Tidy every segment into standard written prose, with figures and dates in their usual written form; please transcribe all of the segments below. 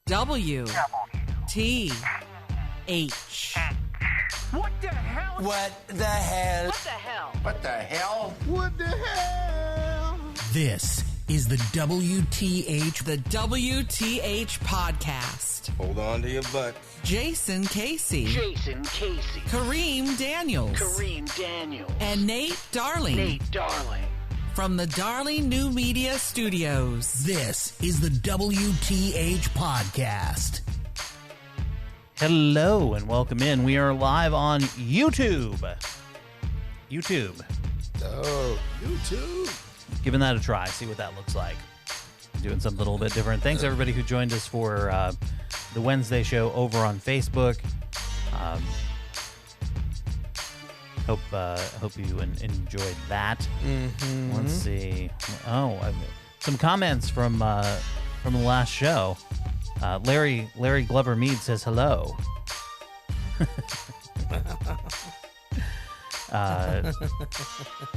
W T H. What the hell? What the hell? What the hell? What the hell? What the hell? This is the WTH. The WTH podcast. Hold on to your butts. Jason Casey. Jason Casey. Kareem Daniels. Kareem Daniels. And Nate Darling. Nate Darling. From the Darling New Media Studios. This is the WTH podcast. Hello and welcome in. We are live on YouTube. Oh, YouTube. Giving that a try. See what that looks like. Doing something a little bit different. Thanks everybody who joined us for the Wednesday show over on Facebook. Hope you enjoyed that. Mm-hmm. Let's see. Some comments from the last show. Larry Glover Mead says hello.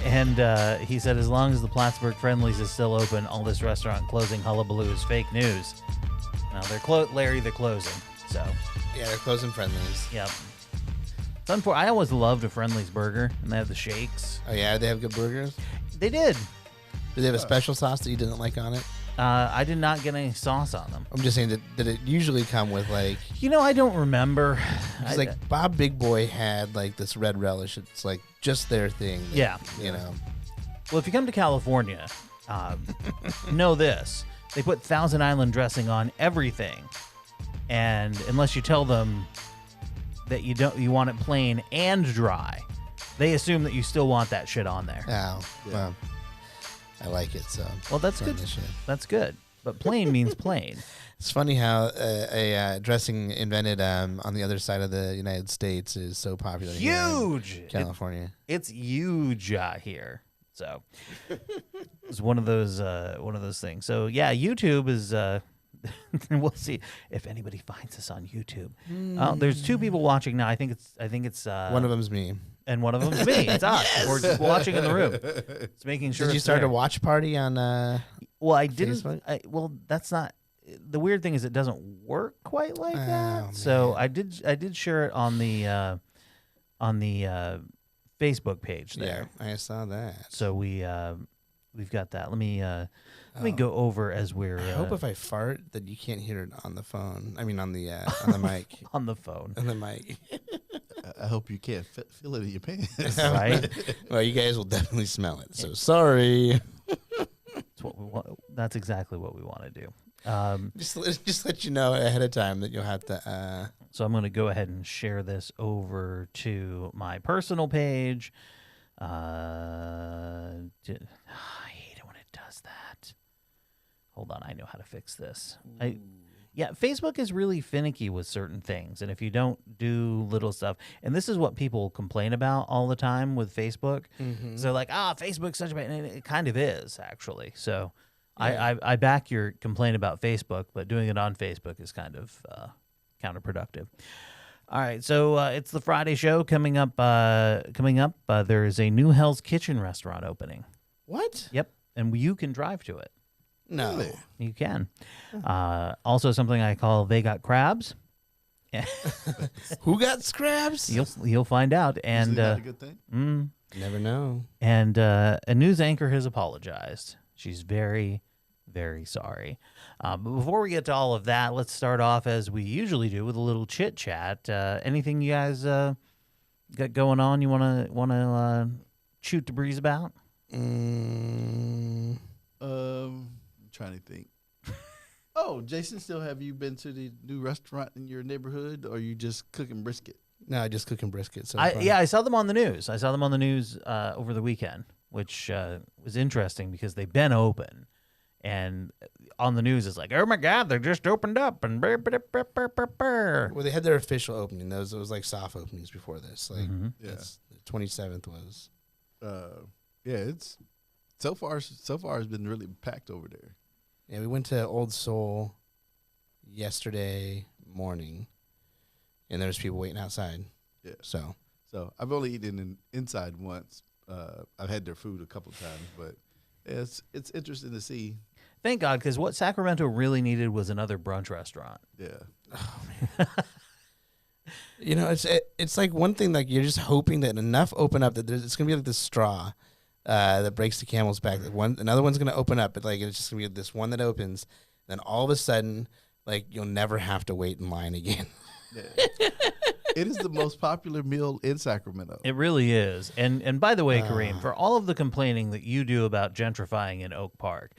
And he said, as long as the Plattsburgh Friendlies is still open, all this restaurant closing hullabaloo is fake news. Now Larry, they're closing. So Yeah, they're closing Friendlies. yep. I always loved a Friendlies burger, and they have the shakes. Oh, yeah, they have good burgers. They did. Do they have a special sauce that you didn't like on it? I did not get any sauce on them. I'm just saying, did it usually come with, like... I don't remember. It's like Bob Big Boy had, like, this red relish. It's, like, just their thing. Yeah. You know. Well, if you come to California, know this. They put Thousand Island dressing on everything. And unless you tell them that you want it plain and dry, they assume that you still want that shit on there. Oh, well, I like it, so... Well, that's good. That's good. But plain means plain. It's funny how a dressing invented on the other side of the United States is so popular here Huge! in California. It's huge here. So it's one of those things. So yeah, YouTube is we'll see if anybody finds us on YouTube. There's two people watching now. I think it's One of them's me. and one of them's me. It's us. We're just watching in the room. It's making sure. Did you it's start there. a watch party on? Well, I didn't. Facebook? That's not. The weird thing is it doesn't work quite like that. Man. So I did share it on the Facebook page there. Yeah, I saw that. So we've got that. Let me go over as we're. I hope if I fart that you can't hear it on the phone. I mean, on the mic. on the phone. On the mic. I hope you can't feel it in your pants. Right? Well, you guys will definitely smell it. So sorry. That's what we want. That's exactly what we want to do. Just let you know ahead of time that you'll have to. So I'm going to go ahead and share this over to my personal page. I hate it when it does that. Hold on, I know how to fix this. Facebook is really finicky with certain things, and if you don't do little stuff, and this is what people complain about all the time with Facebook. Mm-hmm. So they're like, Facebook's such a bad, and it kind of is actually. So I back your complaint about Facebook, but doing it on Facebook is kind of counterproductive. All right, so it's the Friday show coming up. There is a new Hell's Kitchen restaurant opening. What? Yep, and you can drive to it. No. Really? You can. Also, something I call They Got Crabs. Who got scraps? You'll find out. And Usually not a good thing. Never know. And a news anchor has apologized. She's very, very sorry. But before we get to all of that, let's start off as we usually do with a little chit chat. Anything you guys got going on? You wanna shoot the breeze about? I'm trying to think. Oh, Jason, have you been to the new restaurant in your neighborhood, or are you just cooking brisket? No, just cooking brisket. So I saw them on the news. I saw them on the news over the weekend, which was interesting because they've been open. And on the news, it's like, oh, my God, they just opened up. And Well, they had their official opening. Those it was like soft openings before this. Like Yeah. the 27th was. Yeah, it's so far it's been really packed over there. Yeah, we went to Old Soul yesterday morning, and there was people waiting outside. Yeah. So So I've only eaten inside once. I've had their food a couple times, but it's interesting to see. Thank God, because what Sacramento really needed was another brunch restaurant. Yeah. You know, it's like one thing, like you're just hoping that enough open up that it's gonna be like this straw that breaks the camel's back. Like another one's gonna open up, but like it's just gonna be this one that opens. Then all of a sudden, like you'll never have to wait in line again. Yeah. It is the most popular meal in Sacramento. It really is. And by the way, Kareem, for all of the complaining that you do about gentrifying in Oak Park,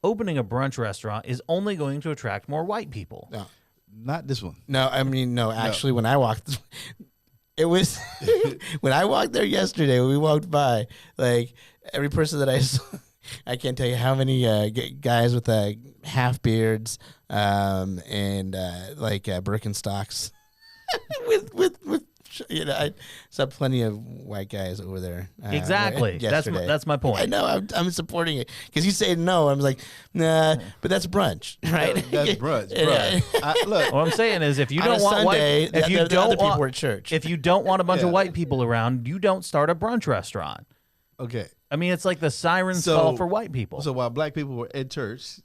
opening a brunch restaurant is only going to attract more white people. No, Not this one. no, I mean no. Actually, when I walked, it was when I walked there yesterday. When we walked by, like every person that I saw, I can't tell you how many guys with half beards and like Birkenstocks. with you know, I saw plenty of white guys over there. Exactly. Yesterday. That's my point. I know. I'm supporting it because you say no. I'm like, nah, but that's brunch, right? That's brunch, bro. Look, What I'm saying is, if you On don't a want Sunday, white, if you the other don't people want, were at church. if you don't want a bunch of Yeah. white people around, you don't start a brunch restaurant. okay. I mean, it's like the sirens So- call for white people. So while black people were in church,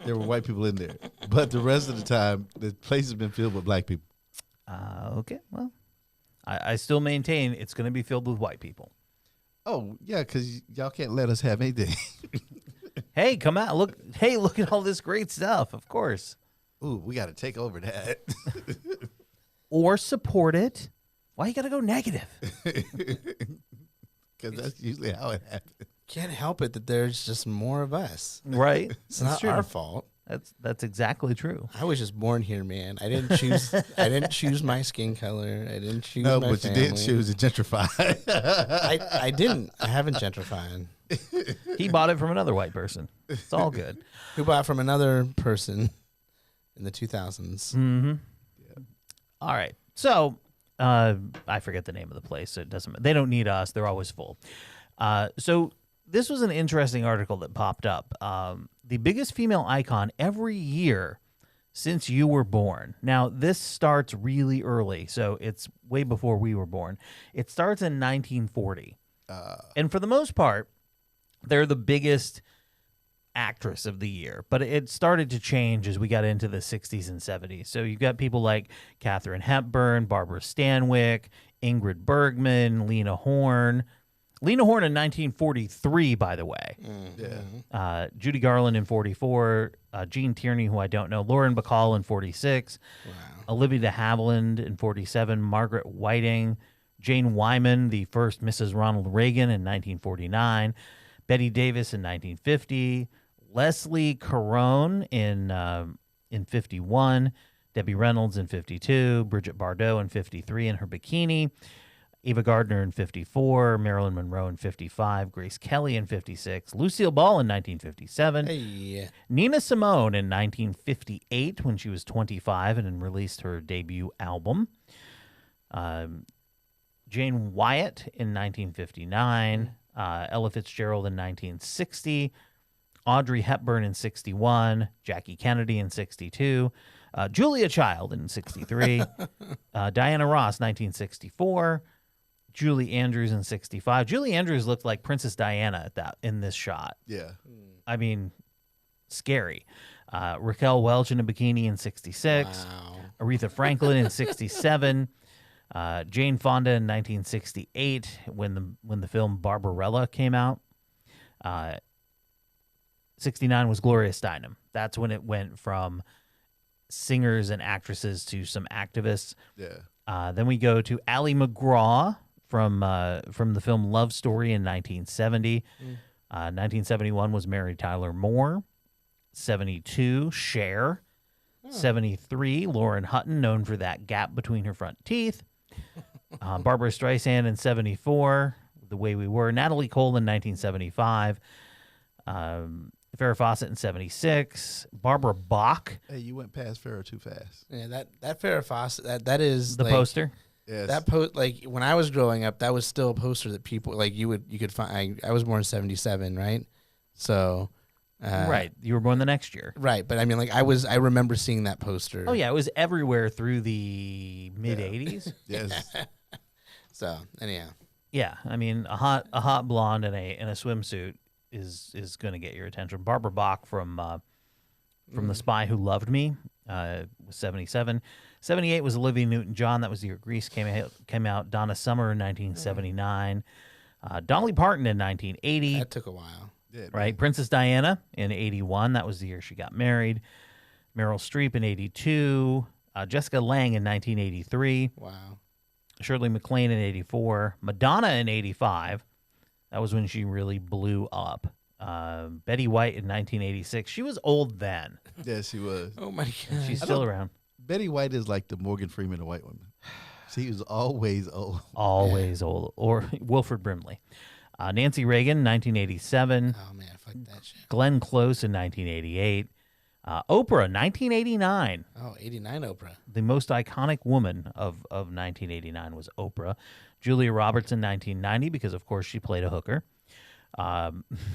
there were white people in there. But the rest of the time, the place has been filled with black people. Okay, well, I still maintain it's going to be filled with white people. Oh, yeah, because y'all can't let us have anything. Hey, come out! Look at all this great stuff. Of course, Ooh, we got to take over that. or support it. Why you got to go negative? Because that's usually how it happens. Can't help it that there's just more of us. Right? It's not our fault. That's exactly true. I was just born here, man. I didn't choose. I didn't choose my skin color. I didn't choose. No, my but family. you did choose to gentrify. I didn't. I haven't gentrified. He bought it from another white person. It's all good. Who bought from another person in the 2000s? All right. So I forget the name of the place. So it doesn't. They don't need us. They're always full. So this was an interesting article that popped up. The biggest female icon every year since you were born. Now this starts really early, so it's way before we were born. It starts in 1940, and for the most part, they're the biggest actress of the year, but it started to change as we got into the 60s and 70s. So you've got people like Katharine Hepburn, Barbara Stanwyck, Ingrid Bergman, Lena Horne. Lena Horne in 1943, by the way. Yeah. Judy Garland in 44. Gene Tierney, who I don't know. Lauren Bacall in 46. Olivia de Havilland in 47. Margaret Whiting. Jane Wyman, the first Mrs. Ronald Reagan in 1949. Betty Davis in 1950. Leslie Caron in 51. Debbie Reynolds in 52. Bridget Bardot in 53 in her bikini. Ava Gardner in 54, Marilyn Monroe in 55, Grace Kelly in 56, Lucille Ball in 1957, Hey, Nina Simone in 1958 when she was 25 and released her debut album, Jane Wyatt in 1959, Ella Fitzgerald in 1960, Audrey Hepburn in 61, Jackie Kennedy in 62, Julia Child in 63, Diana Ross 1964, Julie Andrews in 65. Julie Andrews looked like Princess Diana in this shot. Yeah. I mean, scary. Raquel Welch in a bikini in 66. wow. Aretha Franklin in 67. Jane Fonda in 1968 when the film Barbarella came out. 69 was Gloria Steinem. That's when it went from singers and actresses to some activists. Yeah. Then we go to Ally McGraw from the film Love Story in 1970. 1971 was Mary Tyler Moore. 72, Cher. 73, Lauren Hutton, known for that gap between her front teeth. Barbara Streisand in 74, The Way We Were. Natalie Cole in 1975. Farrah Fawcett in 76. Barbara Bach, Hey, you went past Farrah too fast. Yeah, that Farrah Fawcett, that is the like, poster. Yes. That like when I was growing up, that was still a poster that people like you could find. I was born in 77, right? So, Right. You were born the next year. right. But I mean, like I remember seeing that poster. Oh, yeah. It was everywhere through the mid-'80s. Yes. So anyhow, Yeah. I mean, a hot blonde in a swimsuit is going to get your attention. Barbara Bach from from The Spy Who Loved Me, was 77. 78 was Olivia Newton-John. That was the year Grease came out. Donna Summer in 1979. Dolly Parton in 1980. That took a while. Yeah, Right. Princess Diana in 81. That was the year she got married. Meryl Streep in 82. Jessica Lange in 1983. Wow. Shirley MacLaine in 84. Madonna in 85. That was when she really blew up. Betty White in 1986. She was old then. Yeah, she was. Oh my god. She's still around. Betty White is like the Morgan Freeman of white women. She was always old. Always old. Or Wilford Brimley. Nancy Reagan, 1987. Oh man, fuck that shit. Glenn Close in 1988. Oprah, 1989. Oh, 89 Oprah. The most iconic woman of 1989 was Oprah. Julia Roberts in 1990, because of course she played a hooker.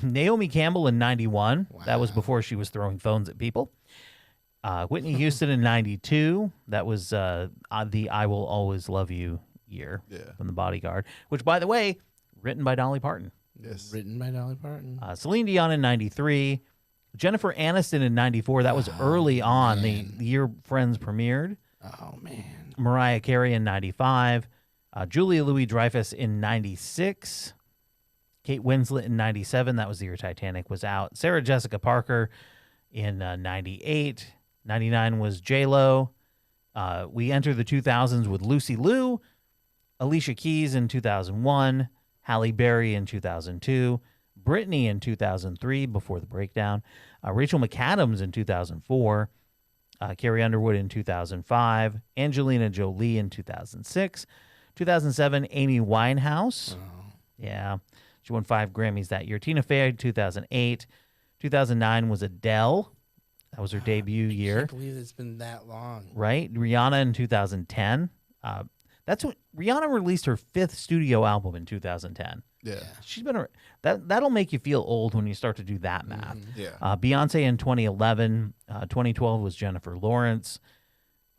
Naomi Campbell in 91. That was before she was throwing phones at people. Whitney Houston in 92. That was the I Will Always Love You year from The Bodyguard, which, by the way, written by Dolly Parton. Yes. Written by Dolly Parton. Celine Dion in 93. Jennifer Aniston in 94. That was early on, the year Friends premiered. Oh man. Mariah Carey in 95. Julia Louis-Dreyfus in 96. Kate Winslet in 97. That was the year Titanic was out. Sarah Jessica Parker in 98. 99 was J-Lo. We enter the 2000s with Lucy Liu. Alicia Keys in 2001. Halle Berry in 2002. Britney in 2003, before the breakdown. Rachel McAdams in 2004. Carrie Underwood in 2005. Angelina Jolie in 2006. 2007, Amy Winehouse. Yeah. She won 5 Grammys that year. Tina Fey, 2008. 2009 was Adele. That was her debut I year. can't believe it's been that long. Right? Rihanna in 2010. That's when Rihanna released her 5th studio album in 2010. Yeah. She's been that'll make you feel old when you start to do that math. Yeah. Beyonce in 2011, 2012 was Jennifer Lawrence,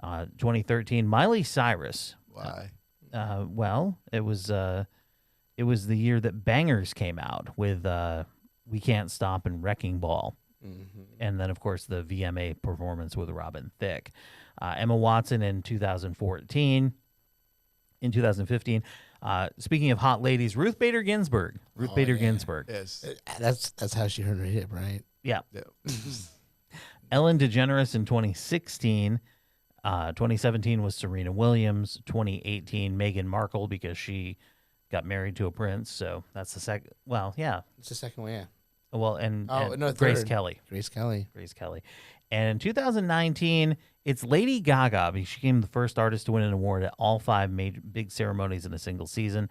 2013 Miley Cyrus. Why? Well, it was the year that Bangers came out with We Can't Stop and Wrecking Ball, and then of course the VMA performance with Robin Thicke. Emma Watson in 2014. In 2015. Speaking of hot ladies, Ruth Bader Ginsburg. Ruth Bader Ginsburg. Yes. That's how she heard her hit, right? Yeah. Yeah. Ellen DeGeneres in 2016. 2017 was Serena Williams. 2018, Meghan Markle, because she got married to a prince. So that's the second. Well, yeah. It's the second one, yeah. Well, and no, Grace third. Kelly. Grace Kelly. Grace Kelly. And in 2019, it's Lady Gaga. She became the first artist to win an award at all 5 major big ceremonies in a single season.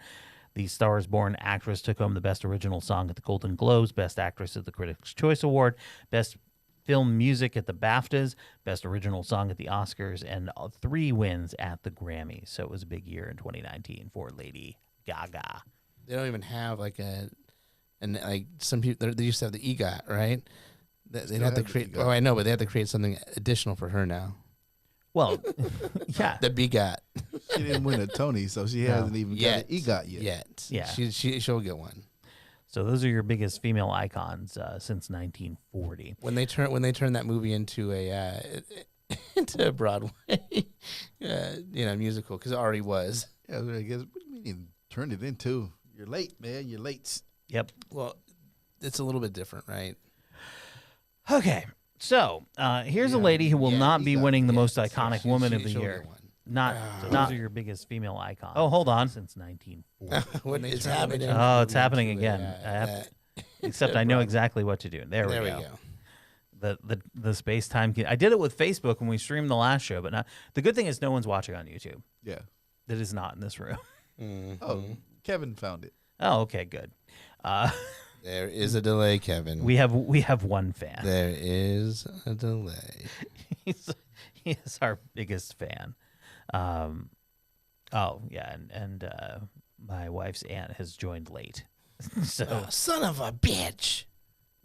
The Star is Born actress took home the Best Original Song at the Golden Globes, Best Actress at the Critics' Choice Award, Best Film Music at the BAFTAs, Best Original Song at the Oscars, and 3 wins at the Grammys. So it was a big year in 2019 for Lady Gaga. They don't even have like like some people, they used to have the EGOT, right? They'd have to have the create. EGOT. Oh, I know, but they have to create something additional for her now. Well, yeah. The BGOT. She didn't win a Tony, so she hasn't even got an EGOT yet. Yeah. She'll get one. So those are your biggest female icons since 1940. When they turn that movie into a into a Broadway, musical, because it already was. Yeah, I guess. What do you mean you turned it into? You're late, man. You're late. Yep. Well, it's a little bit different, right? Okay. So here's a lady who will not be winning the most iconic woman of the she'll year. get one. Not those are your biggest female icons. Oh, hold on. Since 1940. What is happening? Oh, it's happening again. uh, Except I know exactly what to do. There we go. The space time. I did it with Facebook when we streamed the last show, but the good thing is no one's watching on YouTube. Yeah. That is not in this room. Oh, Kevin found it. Oh, okay, good. There is a delay, Kevin. We have one fan. There is a delay. He is our biggest fan. Oh yeah, and my wife's aunt has joined late. So Son of a bitch.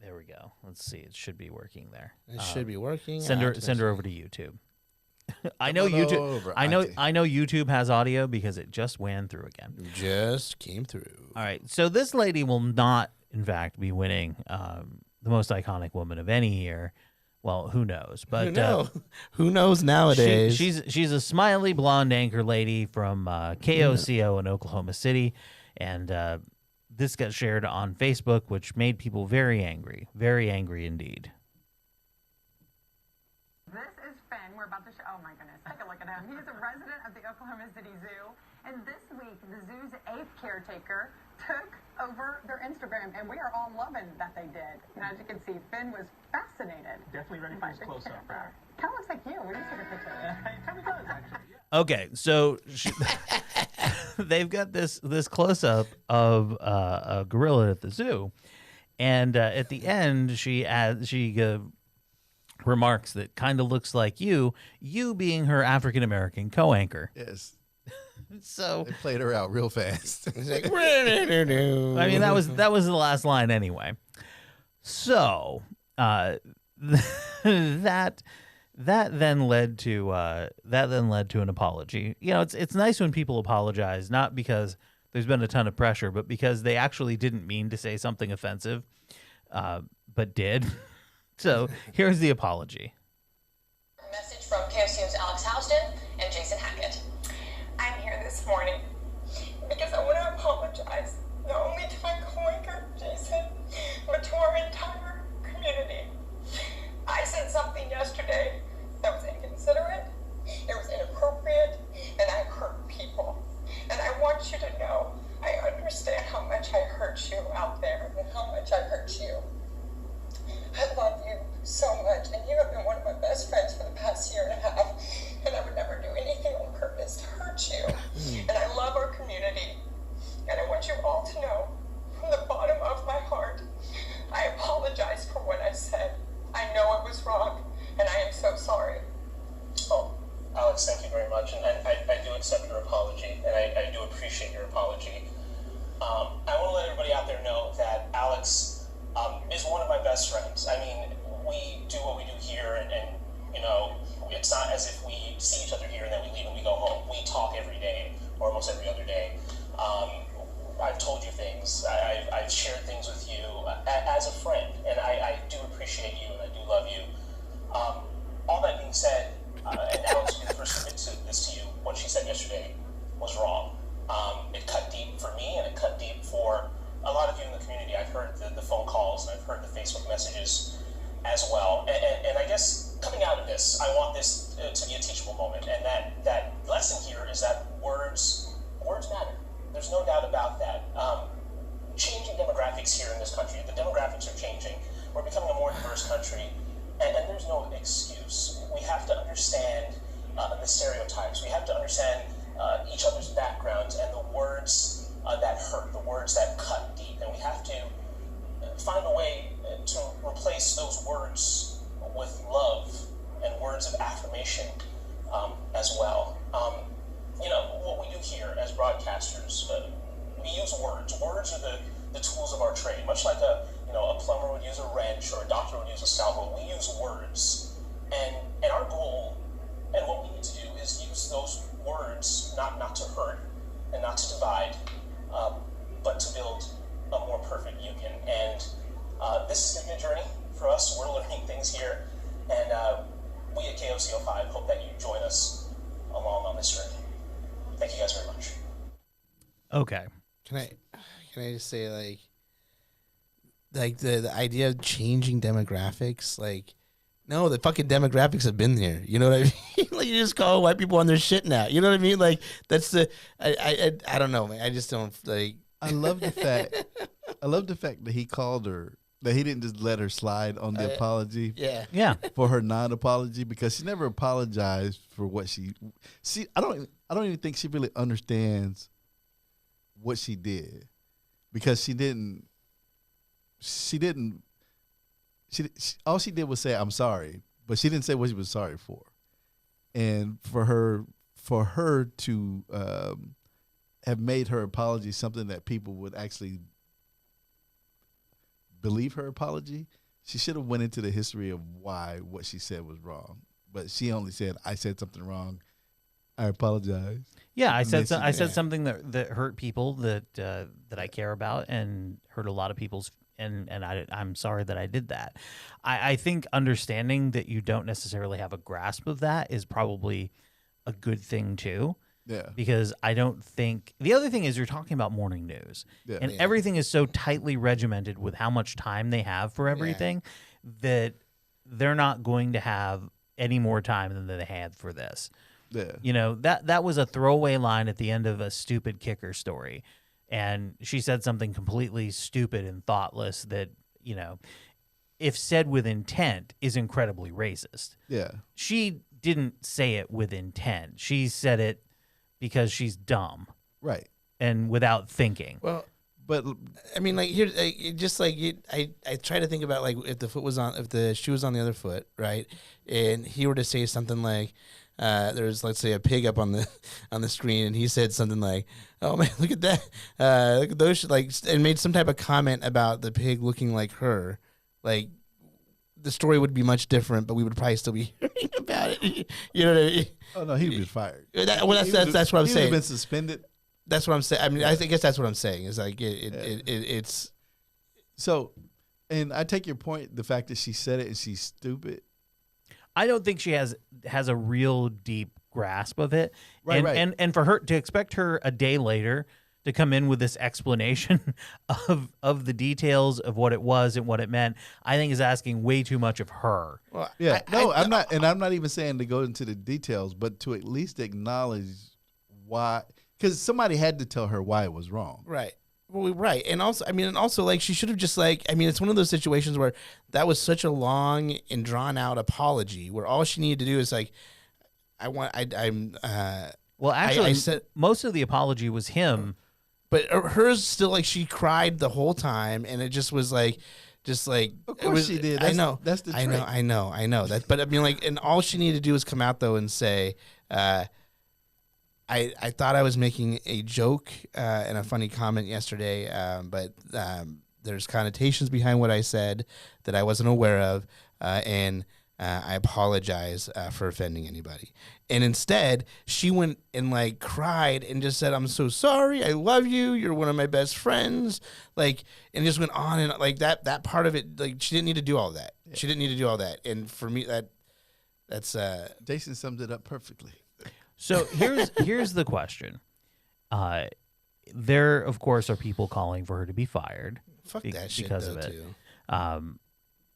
there we go. Let's see. It should be working there. It should be working. Send her over to YouTube. I know Come on YouTube. over, I know auntie. YouTube has audio because it just went through again. Just came through. All right. So this lady will not, in fact, be winning the most iconic woman of any year Well, who knows? But who knows nowadays? she's a smiley blonde anchor lady from KOCO in Oklahoma City, and this got shared on Facebook, which made people very angry indeed. This is Finn. We're about to show. Oh my goodness! Take a look at him. He's a resident of the Oklahoma City Zoo, and this week the zoo's 8th caretaker took over their Instagram, and we are all loving that they did. And as you can see, Finn was fascinated. Definitely ready for his close-up. Kind of looks like you. What do you take a picture of? He kind of does, actually. Okay, so they've got this close up of a gorilla at the zoo, and at the end she remarks that kind of looks like you being her African American co-anchor. Yes. So They played her out real fast. It's like, I mean that was the last line anyway. So that then led to an apology. You know, it's nice when people apologize, not because there's been a ton of pressure, but because they actually didn't mean to say something offensive, but did. So here's the apology. Message from KFCO's Alex Houston and Jason Hackett. I'm here this morning because I want to apologize not only to my co-anchor Jason, but to our entire community. I said something yesterday that was inconsiderate, it was inappropriate, and I hurt people. And I want you to know, I understand how much I hurt you out there and how much I hurt you. I love you so much, and you have been one of my best friends for the past year and a half, and I would never do anything on purpose to hurt you. And I love our community, and I want you all to know, from the bottom of my heart, I apologize for what I said. I know it was wrong, and I am so sorry. Oh, Alex, thank you very much, and I do accept your apology, and I do appreciate your apology. I want to let everybody out there know that Alex is one of my best friends. I mean, we do what we do here, and you know, it's not as if we see each other here and then we leave and we go home. We talk every day, or almost every other day. I've told you things. I've shared things with you as a friend, and I do appreciate you, and I do love you. All that being said, and Alex will be the first to admit this to you, what she said yesterday was wrong. It cut deep for me, and it cut deep for a lot of you in the community. I've heard the phone calls, and I've heard the Facebook messages as well. And I guess coming out of this, I want this to be a teachable moment, and that lesson here is that words matter. There's no doubt about that. Changing demographics here in this country, the demographics are changing. We're becoming a more diverse country, and there's no excuse. We have to understand the stereotypes. We have to understand each other's backgrounds and the words that hurt, the words that cut deep, and we have to find a way to replace those words with love and words of affirmation as well. You know, what we do here as broadcasters, we use words. Words are the tools of our trade. Much like a plumber would use a wrench or a doctor would use a scalpel, we use words. And our goal and what we need to do is use those words not to hurt and not to divide, but to build a more perfect union. And this is going to be a journey for us. We're learning things here. And we at KOCO5 hope that you join us along on this journey. Thank you guys very much. Okay. Can I just say, like the idea of changing demographics, like, no, the fucking demographics have been there. You know what I mean? Like, you just call white people on their shit now. You know what I mean? Like, that's I don't know, man. I just don't like. I love the fact that he called her, that he didn't just let her slide on the apology. Yeah. For her non-apology, because she never apologized for what she I don't even think she really understands what she did, because she all she did was say, "I'm sorry," but she didn't say what she was sorry for. And for her to have made her apology something that people would actually believe her apology, she should have went into the history of why what she said was wrong. But she only said, "I said something wrong. I apologize." Yeah, I said something that hurt people that I care about and hurt a lot of people's and I'm sorry that I did that. I think understanding that you don't necessarily have a grasp of that is probably a good thing too. Yeah. Because I don't think the other thing is you're talking about morning news, Yeah. and everything is so tightly regimented with how much time they have for everything that they're not going to have any more time than they had for this. Yeah. You know, that was a throwaway line at the end of a stupid kicker story, and she said something completely stupid and thoughtless that, you know, if said with intent, is incredibly racist. Yeah. She didn't say it with intent. She said it because she's dumb Right. and without thinking. Well, But I mean, like here, just like I try to think about like if the shoe was on the other foot, right, and he were to say something like, "There's let's say a pig up on the screen," and he said something like, "Oh man, look at that, look at those," like, and made some type of comment about the pig looking like her, like. The story would be much different, but we would probably still be hearing about it. You know what I mean? oh no, he'd been fired. That's what I'm He would've saying. been suspended. That's what I'm saying. I mean, I guess that's what I'm saying. Is like it's So, and I take your point, the fact that she said it and she's stupid. I don't think she has a real deep grasp of it. Right, and, right. and for her to expect her a day later to come in with this explanation of the details of what it was and what it meant, I think is asking way too much of her. well, Yeah, I'm not, and I'm not even saying to go into the details, but to at least acknowledge why, because somebody had to tell her why it was wrong. Right. Well, right. And also, like, she should have just, like, I mean, it's one of those situations where that was such a long and drawn out apology where all she needed to do is, like, Well, actually, I said, most of the apology was him. but hers still, like, she cried the whole time, and it just was, like, Of course she did. I That's- know. that's the I know. trick. I know. That, but I mean, like, and all she needed to do was come out, though, and say, I thought I was making a joke and a funny comment yesterday, but there's connotations behind what I said that I wasn't aware of, and I apologize for offending anybody. And instead, she went and, like, cried and just said, "I'm so sorry. I love you. You're one of my best friends." Like, and just went on and like that part of it. Like, she didn't need to do all that. Yeah. She didn't need to do all that. And for me, that's Jason summed it up perfectly. So here's the question. There, of course, are people calling for her to be fired. fuck that shit because though, of it. too.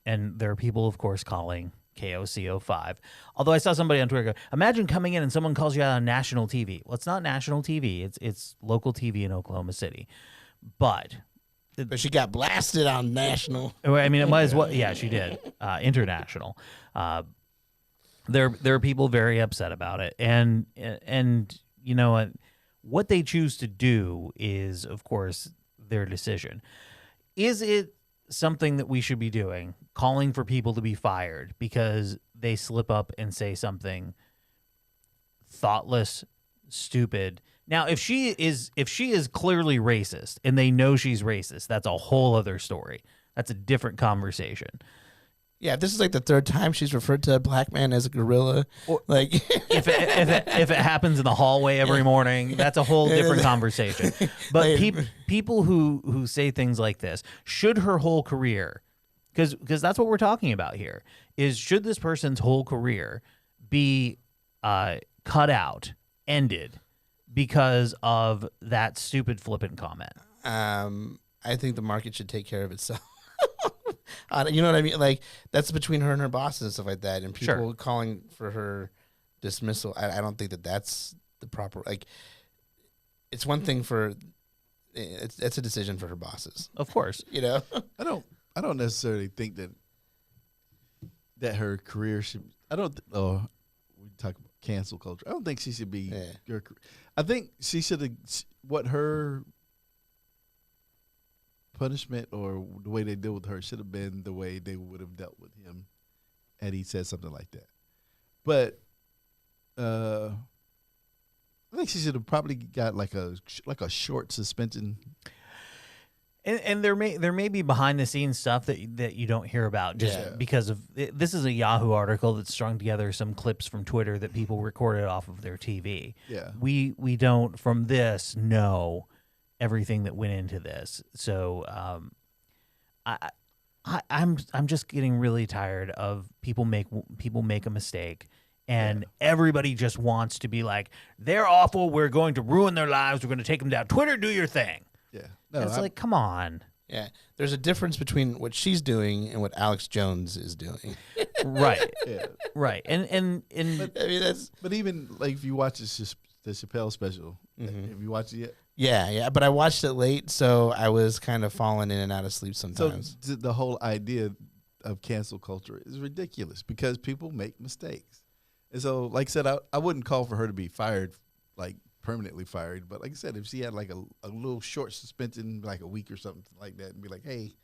And there are people, of course, calling KOCO5. Although I saw somebody on Twitter go, imagine coming in and someone calls you out on national TV. Well, it's not national TV. It's local TV in Oklahoma City. But she got blasted on national. I mean, it might as well. Yeah, she did. International. There are people very upset about it. And you know what they choose to do is, of course, their decision. Is it something that we should be doing, calling for people to be fired because they slip up and say something thoughtless, stupid? Now, if she is clearly racist and they know she's racist, that's a whole other story. That's a different conversation. Yeah, if this is like the third time she's referred to a black man as a gorilla, like if it happens in the hallway every morning, that's a whole different conversation. But people who say things like this, should her whole career, because that's what we're talking about here, is should this person's whole career be cut out, ended, because of that stupid flippant comment? I think the market should take care of itself. You know what I mean? Like, that's between her and her bosses and stuff like that, and people calling for her dismissal. I don't think that's the proper, like, it's one thing for it's a decision for her bosses, of course. You know, I don't necessarily think that her career should. I don't. We talk about cancel culture. I don't think she should be. Yeah. I think she should have. What her punishment or the way they deal with her should have been the way they would have dealt with him had he said something like that. But I think she should have probably got like a short suspension. And there may be behind the scenes stuff that you don't hear about just because of this is a Yahoo article that strung together some clips from Twitter that people recorded off of their TV. Yeah. We don't from this know everything that went into this. So I'm just getting really tired of people make a mistake. And everybody just wants to be like, they're awful. We're going to ruin their lives. We're going to take them down. Twitter, do your thing. Yeah. No, it's like, come on. Yeah. There's a difference between what she's doing and what Alex Jones is doing. Right. Yeah. Right. And But, I mean, but even like if you watch the Chappelle special, have you watched it yet? Yeah. But I watched it late, so I was kind of falling in and out of sleep sometimes. So the whole idea of cancel culture is ridiculous because people make mistakes. And so, like I said, I wouldn't call for her to be fired, like permanently fired. But like I said, if she had like a little short suspension, like a week or something like that, and be like, hey,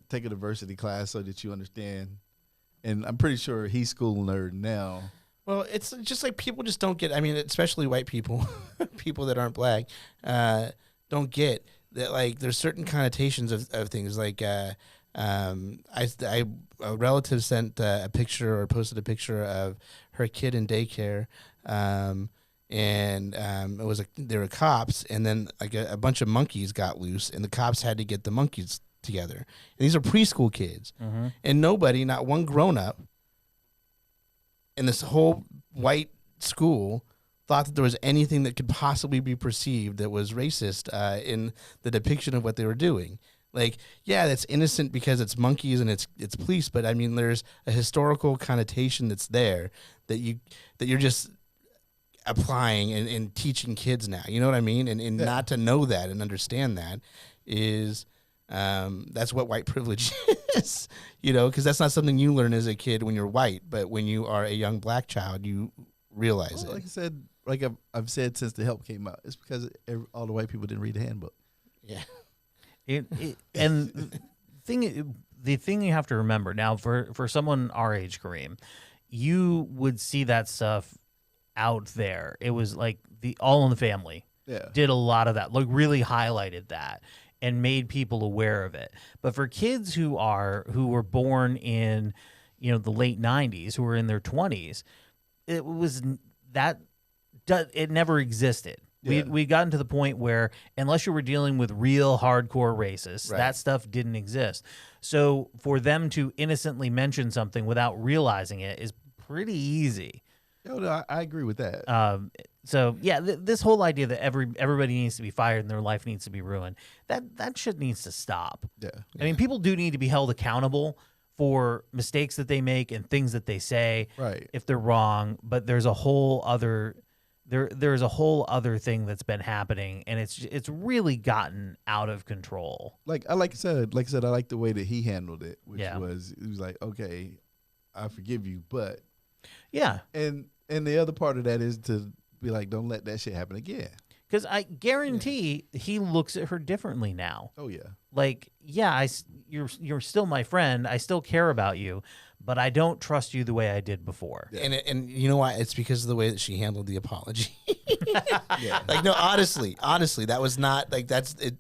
take a diversity class so that you understand. And I'm pretty sure he's school nerd now. Well, it's just like people just don't get, I mean, especially white people, people that aren't black, don't get that, like, there's certain connotations of things. Like, a relative sent a picture or posted a picture of her kid in daycare, and it was there were cops, and then like a bunch of monkeys got loose, and the cops had to get the monkeys together. And these are preschool kids, and nobody, not one grown up in this whole white school, thought that there was anything that could possibly be perceived that was racist in the depiction of what they were doing. Like, yeah, that's innocent because it's monkeys and it's police, but I mean, there's a historical connotation that's there that you're just applying and teaching kids now. You know what I mean? And not to know that and understand that is that's what white privilege is. You know, because that's not something you learn as a kid when you're white, but when you are a young black child, you realize it. Like I said, like I've said since the help came out, it's because all the white people didn't read the handbook. Yeah. And the thing you have to remember now, for someone our age, Kareem, you would see that stuff out there. It was like the All in the Family did a lot of that, like really highlighted that and made people aware of it. But for kids who were born in, the late 90s, who were in their 20s, it was that it never existed. Yeah. We gotten to the point where unless you were dealing with real hardcore racists, that stuff didn't exist. So for them to innocently mention something without realizing it is pretty easy. No, I agree with that. So yeah, this whole idea that everybody needs to be fired and their life needs to be ruined, that shit needs to stop. Yeah. I mean, people do need to be held accountable for mistakes that they make and things that they say if they're wrong. But there's a whole other there's a whole other thing that's been happening, and it's really gotten out of control. Like I said, I like the way that he handled it, which was like, okay, I forgive you, but and the other part of that is to be like, don't let that shit happen again. Because I guarantee he looks at her differently now. Oh yeah, like you're still my friend. I still care about you, but I don't trust you the way I did before. Yeah. And you know why? It's because of the way that she handled the apology. Like, no, honestly, that was not like that's it.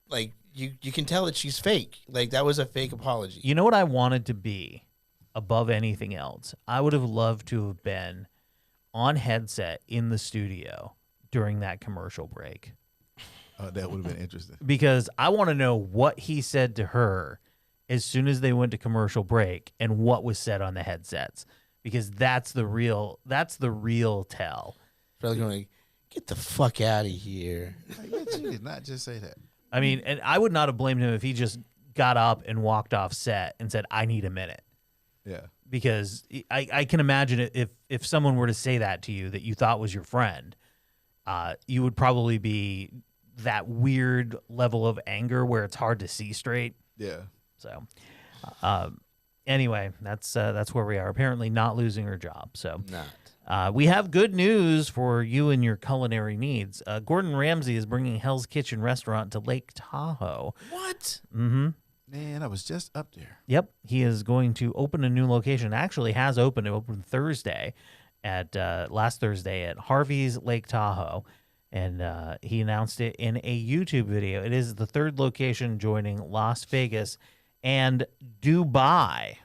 Like you can tell that she's fake. Like that was a fake apology. You know what I wanted to be above anything else? I would have loved to have been on headset in the studio during that commercial break. That would have been interesting. Because I want to know what he said to her as soon as they went to commercial break and what was said on the headsets. Because that's the real tell. Probably going, get the fuck out of here. I bet you did not just say that. I mean, and I would not have blamed him if he just got up and walked off set and said, I need a minute. Yeah. Because I can imagine if someone were to say that to you that you thought was your friend, you would probably be that weird level of anger where it's hard to see straight. Yeah. So, anyway, that's where we are. Apparently not losing her job. So we have good news for you and your culinary needs. Gordon Ramsay is bringing Hell's Kitchen restaurant to Lake Tahoe. What? Mm-hmm. Man, I was just up there. Yep. He is going to open a new location. Actually has opened. It opened Thursday last Thursday at Harvey's Lake Tahoe. And he announced it in a YouTube video. It is the third location, joining Las Vegas and Dubai.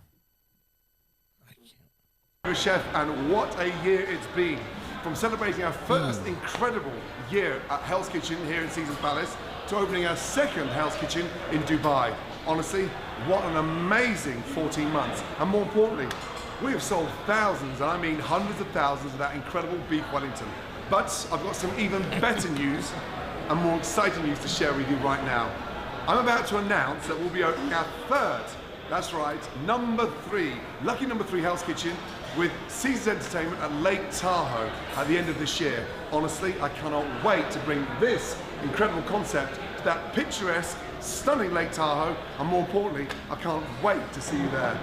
Chef, and what a year it's been. From celebrating our first incredible year at Hell's Kitchen here in Caesars Palace to opening our second Hell's Kitchen in Dubai. Honestly, what an amazing 14 months. And more importantly, we have sold thousands, and I mean hundreds of thousands, of that incredible beef Wellington. But I've got some even better news and more exciting news to share with you right now. I'm about to announce that we'll be opening our third, that's right, number 3, lucky number 3 Hell's Kitchen with Caesars Entertainment at Lake Tahoe at the end of this year. Honestly, I cannot wait to bring this incredible concept to that picturesque, stunning Lake Tahoe, and more importantly, I can't wait to see you there.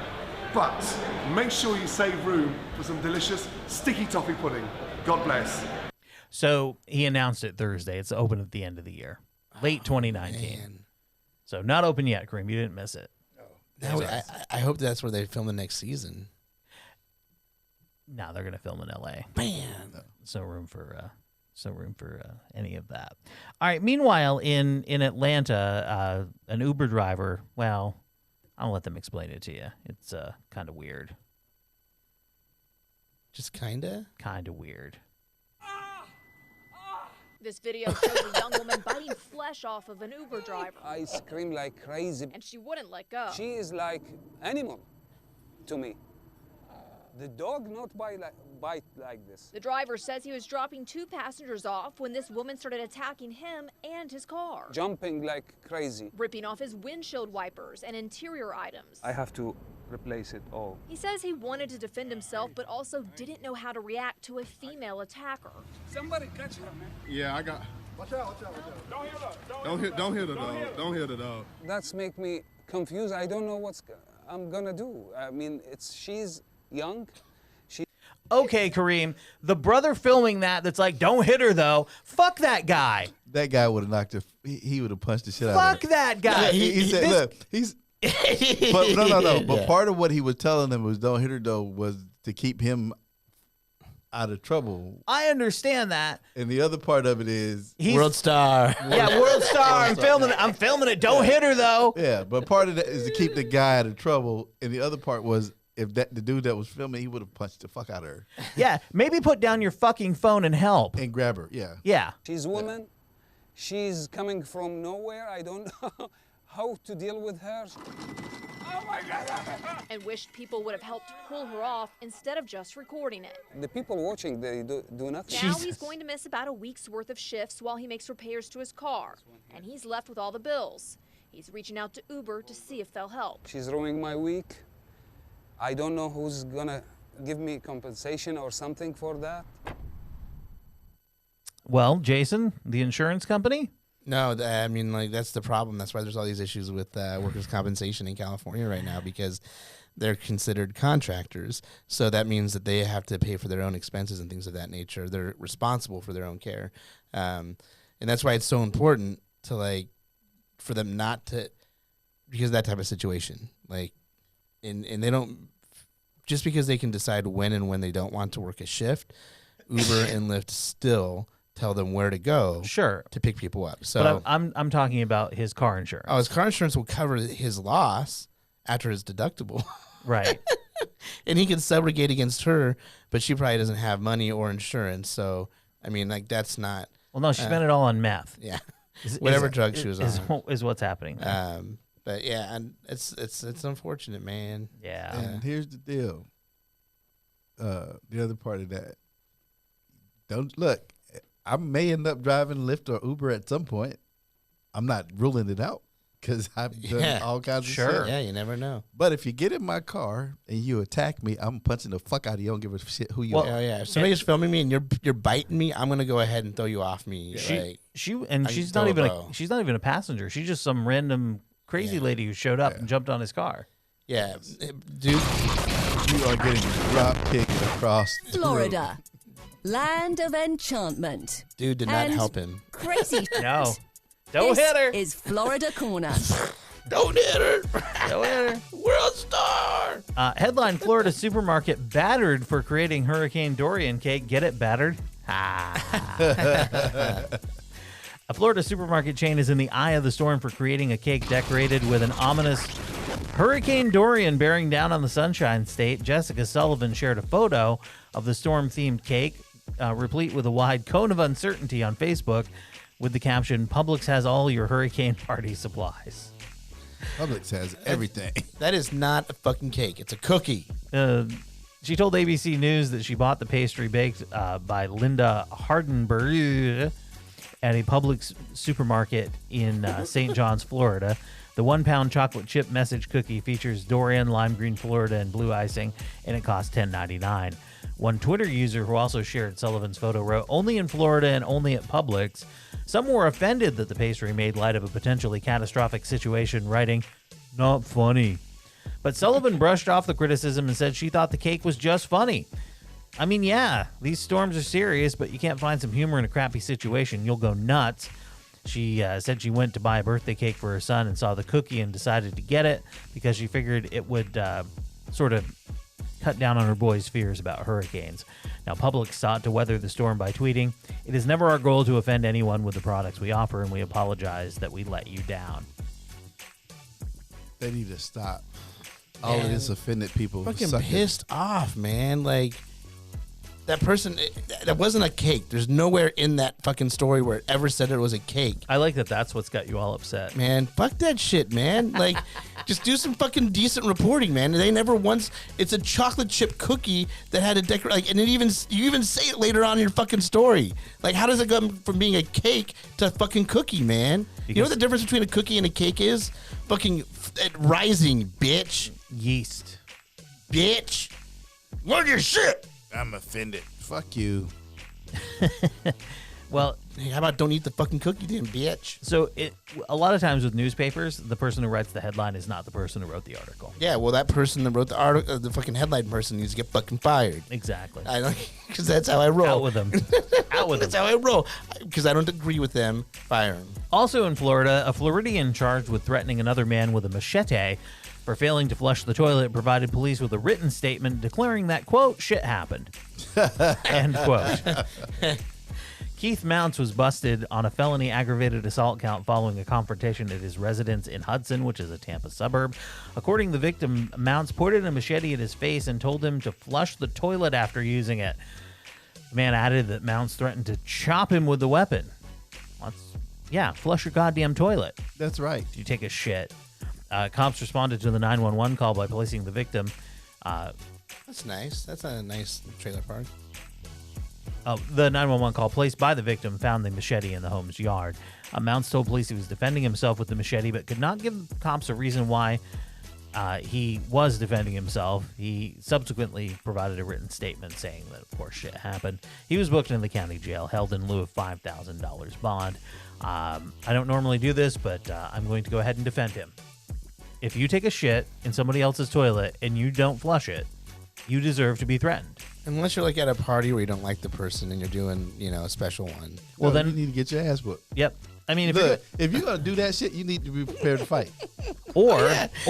But make sure you save room for some delicious sticky toffee pudding. God bless. So he announced it Thursday. It's open at the end of the year, late 2019. Man. So not open yet, Kareem. You didn't miss it. No, I hope that's where they film the next season. No, they're going to film in L.A. Man. So room for any of that. All right. Meanwhile, in Atlanta, an Uber driver. Well, I'll let them explain it to you. It's kind of weird. Just kinda. Kind of weird. This video shows a young woman biting flesh off of an Uber driver. I scream like crazy. And she wouldn't let go. She is like animal to me. The dog not bite like this. The driver says he was dropping 2 passengers off when this woman started attacking him and his car. Jumping like crazy. Ripping off his windshield wipers and interior items. I have to replace it all. He says he wanted to defend himself, but also didn't know how to react to a female attacker. Somebody catch her, man. Yeah, I got... Watch out, watch out, watch out. Don't hit the dog. Don't hit the dog. That's make me confused. I don't know what I'm gonna do. I mean, she's young. Okay, Kareem, the brother filming that's like, don't hit her, though. Fuck that guy. That guy would have knocked her. He would have punched the shit out of her. Fuck that guy. Yeah, he said, look, he's... but no. But part of what he was telling them was don't hit her, though, was to keep him out of trouble. I understand that. And the other part of it is... World Star. Yeah, World Star. I'm filming it. Don't hit her, though. Yeah, but part of that is to keep the guy out of trouble. And the other part was... If the dude that was filming, he would have punched the fuck out of her. Yeah, maybe put down your fucking phone and help. And grab her, yeah. Yeah. She's a woman. She's coming from nowhere. I don't know how to deal with her. Oh my God. And wished people would have helped pull her off instead of just recording it. The people watching, they do nothing. Now he's going to miss about a week's worth of shifts while he makes repairs to his car. And he's left with all the bills. He's reaching out to Uber to see if they'll help. She's ruining my week. I don't know who's gonna give me compensation or something for that. Well, Jason, the insurance company? No, I mean, like, that's the problem. That's why there's all these issues with workers' compensation in California right now, because they're considered contractors. So that means that they have to pay for their own expenses and things of that nature. They're responsible for their own care. And that's why it's so important to, like, for them not to, because of that type of situation. Like, and they don't, just because they can decide when and when they don't want to work a shift, Uber and Lyft still tell them where to go. Sure. To pick people up. So but I'm talking about his car insurance. Oh, his car insurance will cover his loss after his deductible. Right. And he can subrogate against her, but she probably doesn't have money or insurance. So, I mean, like, that's not. Well, no, she spent it all on meth. Yeah. Whatever drug she was on. Is what's happening. But yeah, and it's unfortunate, man. Yeah. And here's the deal. The other part of that. Don't look. I may end up driving Lyft or Uber at some point. I'm not ruling it out because I've done all kinds of shit. Yeah, you never know. But if you get in my car and you attack me, I'm punching the fuck out of you. I don't give a shit who you are. Oh yeah. If somebody's filming me and you're biting me, I'm gonna go ahead and throw you off me. She's not even a passenger. She's just some random crazy lady who showed up and jumped on his car. Yeah, dude, you are getting drop kicked across Florida, land of enchantment. Dude did not help him. Crazy. No, don't hit her. Is Florida Corner. Don't hit her. Don't hit her. World Star. Headline: Florida supermarket battered for creating Hurricane Dorian cake. Get it, battered? A Florida supermarket chain is in the eye of the storm for creating a cake decorated with an ominous Hurricane Dorian bearing down on the Sunshine State. Jessica Sullivan shared a photo of the storm-themed cake, replete with a wide cone of uncertainty on Facebook. with the caption, Publix has all your hurricane party supplies. Publix has everything. That is not a fucking cake. It's a cookie. She told ABC News that she bought the pastry baked by Linda Hardenberg at a Publix supermarket in St. John's, Florida. The 1 pound chocolate chip message cookie features durian, lime green Florida, and blue icing, and it costs $10.99. One Twitter user who also shared Sullivan's photo wrote, only in Florida and only at Publix. Some were offended that the pastry made light of a potentially catastrophic situation, writing, not funny. But Sullivan brushed off the criticism and said she thought the cake was just funny. I mean, yeah, these storms are serious, but you can't find some humor in a crappy situation. You'll go nuts. She said she went to buy a birthday cake for her son and saw the cookie and decided to get it because she figured it would sort of cut down on her boy's fears about hurricanes. Now, Publix sought to weather the storm by tweeting, "It is never our goal to offend anyone with the products we offer, and we apologize that we let you down." They need to stop. All of this offended people. Fucking suck it. pissed off, man. Like, that person, that wasn't a cake. There's nowhere in that fucking story where it ever said it was a cake. I like that that's what's got you all upset. Man, fuck that shit, man. Like, just do some fucking decent reporting, man. They never once, it's a chocolate chip cookie that had a like, and you even say it later on in your fucking story. Like, how does it go from being a cake to a fucking cookie, man? You know what the difference between a cookie and a cake is? Fucking rising, bitch. Yeast. Bitch. Learn your shit. I'm offended. Fuck you. Well, hey, how about don't eat the fucking cookie then, bitch? So a lot of times with newspapers, the person who writes the headline is not the person who wrote the article. Yeah, well, that person that wrote the article, the fucking headline person needs to get fucking fired. Exactly. I don't, because that's how I roll. Out with them. Out with them. That's how I roll. Because I don't agree with them. Fire them. Also in Florida, a Floridian charged with threatening another man with a machete for failing to flush the toilet provided police with a written statement declaring that, quote, shit happened. End quote. Keith Mounts was busted on a felony aggravated assault count following a confrontation at his residence in Hudson, which is a Tampa suburb. According to the victim, Mounts pointed a machete at his face and told him to flush the toilet after using it. The man added that Mounts threatened to chop him with the weapon. Yeah, flush your goddamn toilet. That's right. You take a shit. Cops responded to the 911 call by placing the victim. That's nice. That's a nice trailer park. The 911 call placed by the victim found the machete in the home's yard. Mounts told police he was defending himself with the machete, but could not give cops a reason why he was defending himself. He subsequently provided a written statement saying that, of course, shit happened. He was booked in the county jail, held in lieu of $5,000 bond. I don't normally do this, but I'm going to go ahead and defend him. If you take a shit in somebody else's toilet and you don't flush it, you deserve to be threatened. Unless you're like at a party where you don't like the person and you're doing, a special one. Well, then you need to get your ass whooped. Yep. I mean, if you're gonna do that shit, you need to be prepared to fight. Or if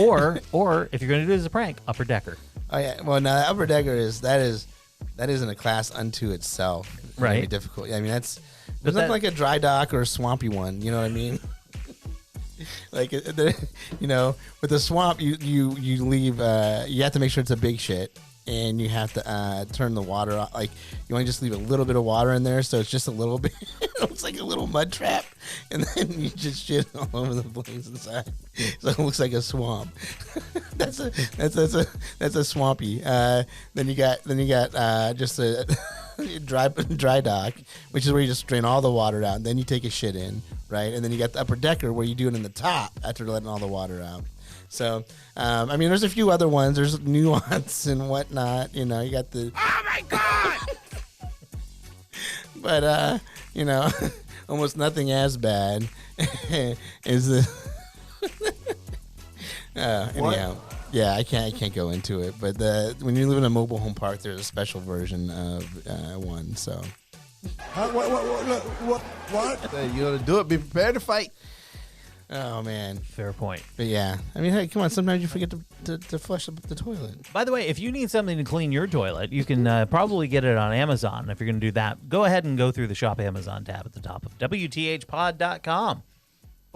you're gonna do it as a prank, upper decker. Oh yeah. Well, now upper decker that isn't a class unto itself. It's Right. gonna be difficult. I mean, there's nothing like a dry dock or a swampy one. You know what I mean? Like, with the swamp, you leave. You have to make sure it's a big shit. And you have to turn the water off. Like, you only just leave a little bit of water in there, so it's just a little bit. It looks like a little mud trap, and then you just shit all over the place inside, so it looks like a swamp. that's a swampy. Then you got just a dry dock, which is where you just drain all the water out. And then you take a shit in, right? And then you got the upper decker where you do it in the top after letting all the water out. So, I mean, there's a few other ones. There's nuance and whatnot. You got the. Oh my god! But almost nothing as bad is the. Anyhow, yeah, I can't go into it. But when you live in a mobile home park, there's a special version of one. So. What? You gonna do it? Be prepared to fight. Oh man, fair point. But yeah, I mean, hey, come on. Sometimes you forget to flush the toilet. By the way, if you need something to clean your toilet, you can probably get it on Amazon. If you're going to do that, go ahead and go through the Shop Amazon tab at the top of WTHpod.com.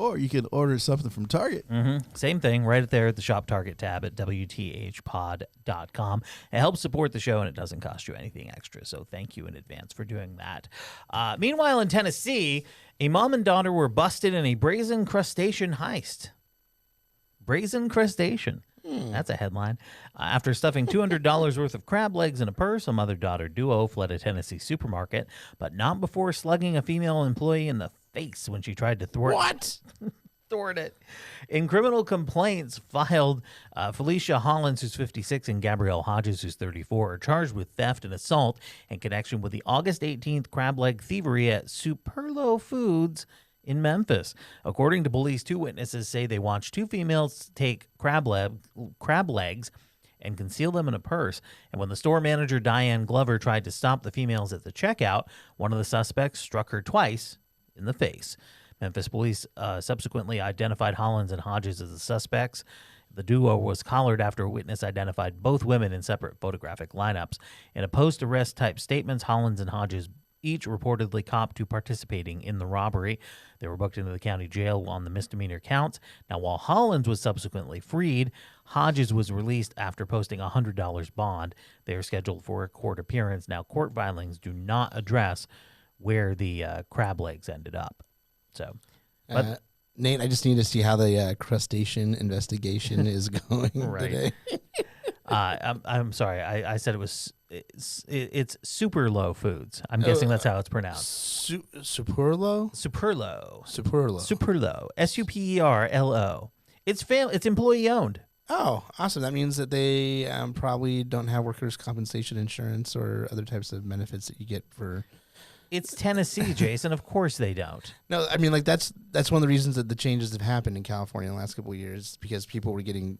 Or you can order something from Target. Same thing, right there at the Shop Target tab at WTHpod.com. It helps support the show, and it doesn't cost you anything extra, so thank you in advance for doing that. Meanwhile, in Tennessee, a mom and daughter were busted in a brazen crustacean heist. Brazen crustacean. That's a headline. After stuffing $200 worth of crab legs in a purse, a mother-daughter duo fled a Tennessee supermarket, but not before slugging a female employee in the face when she tried to thwart it. In criminal complaints filed, Felicia Hollins, who's 56, and Gabrielle Hodges, who's 34, are charged with theft and assault in connection with the August 18th crab leg thievery at Superlo Foods in Memphis. According to police, 2 witnesses say they watched 2 females take crab legs and conceal them in a purse. And when the store manager, Diane Glover, tried to stop the females at the checkout, one of the suspects struck her twice in the face. Memphis police subsequently identified Hollins and Hodges as the suspects. The duo was collared after a witness identified both women in separate photographic lineups. In a post-arrest type statements, Hollins and Hodges each reportedly copped to participating in the robbery. They were booked into the county jail on the misdemeanor counts. Now, while Hollins was subsequently freed, Hodges was released after posting a $100 bond. They are scheduled for a court appearance. Now, court filings do not address where the crab legs ended up. So, but Nate, I just need to see how the crustacean investigation is going today. I'm sorry. I said it's Superlo Foods. I'm guessing that's how it's pronounced. Superlo? Superlo. Superlo. It's employee owned. Oh, awesome. That means that they probably don't have workers' compensation insurance or other types of benefits that you get for... It's Tennessee, Jason. Of course they don't. No, I mean, like that's one of the reasons that the changes have happened in California in the last couple of years, because people were getting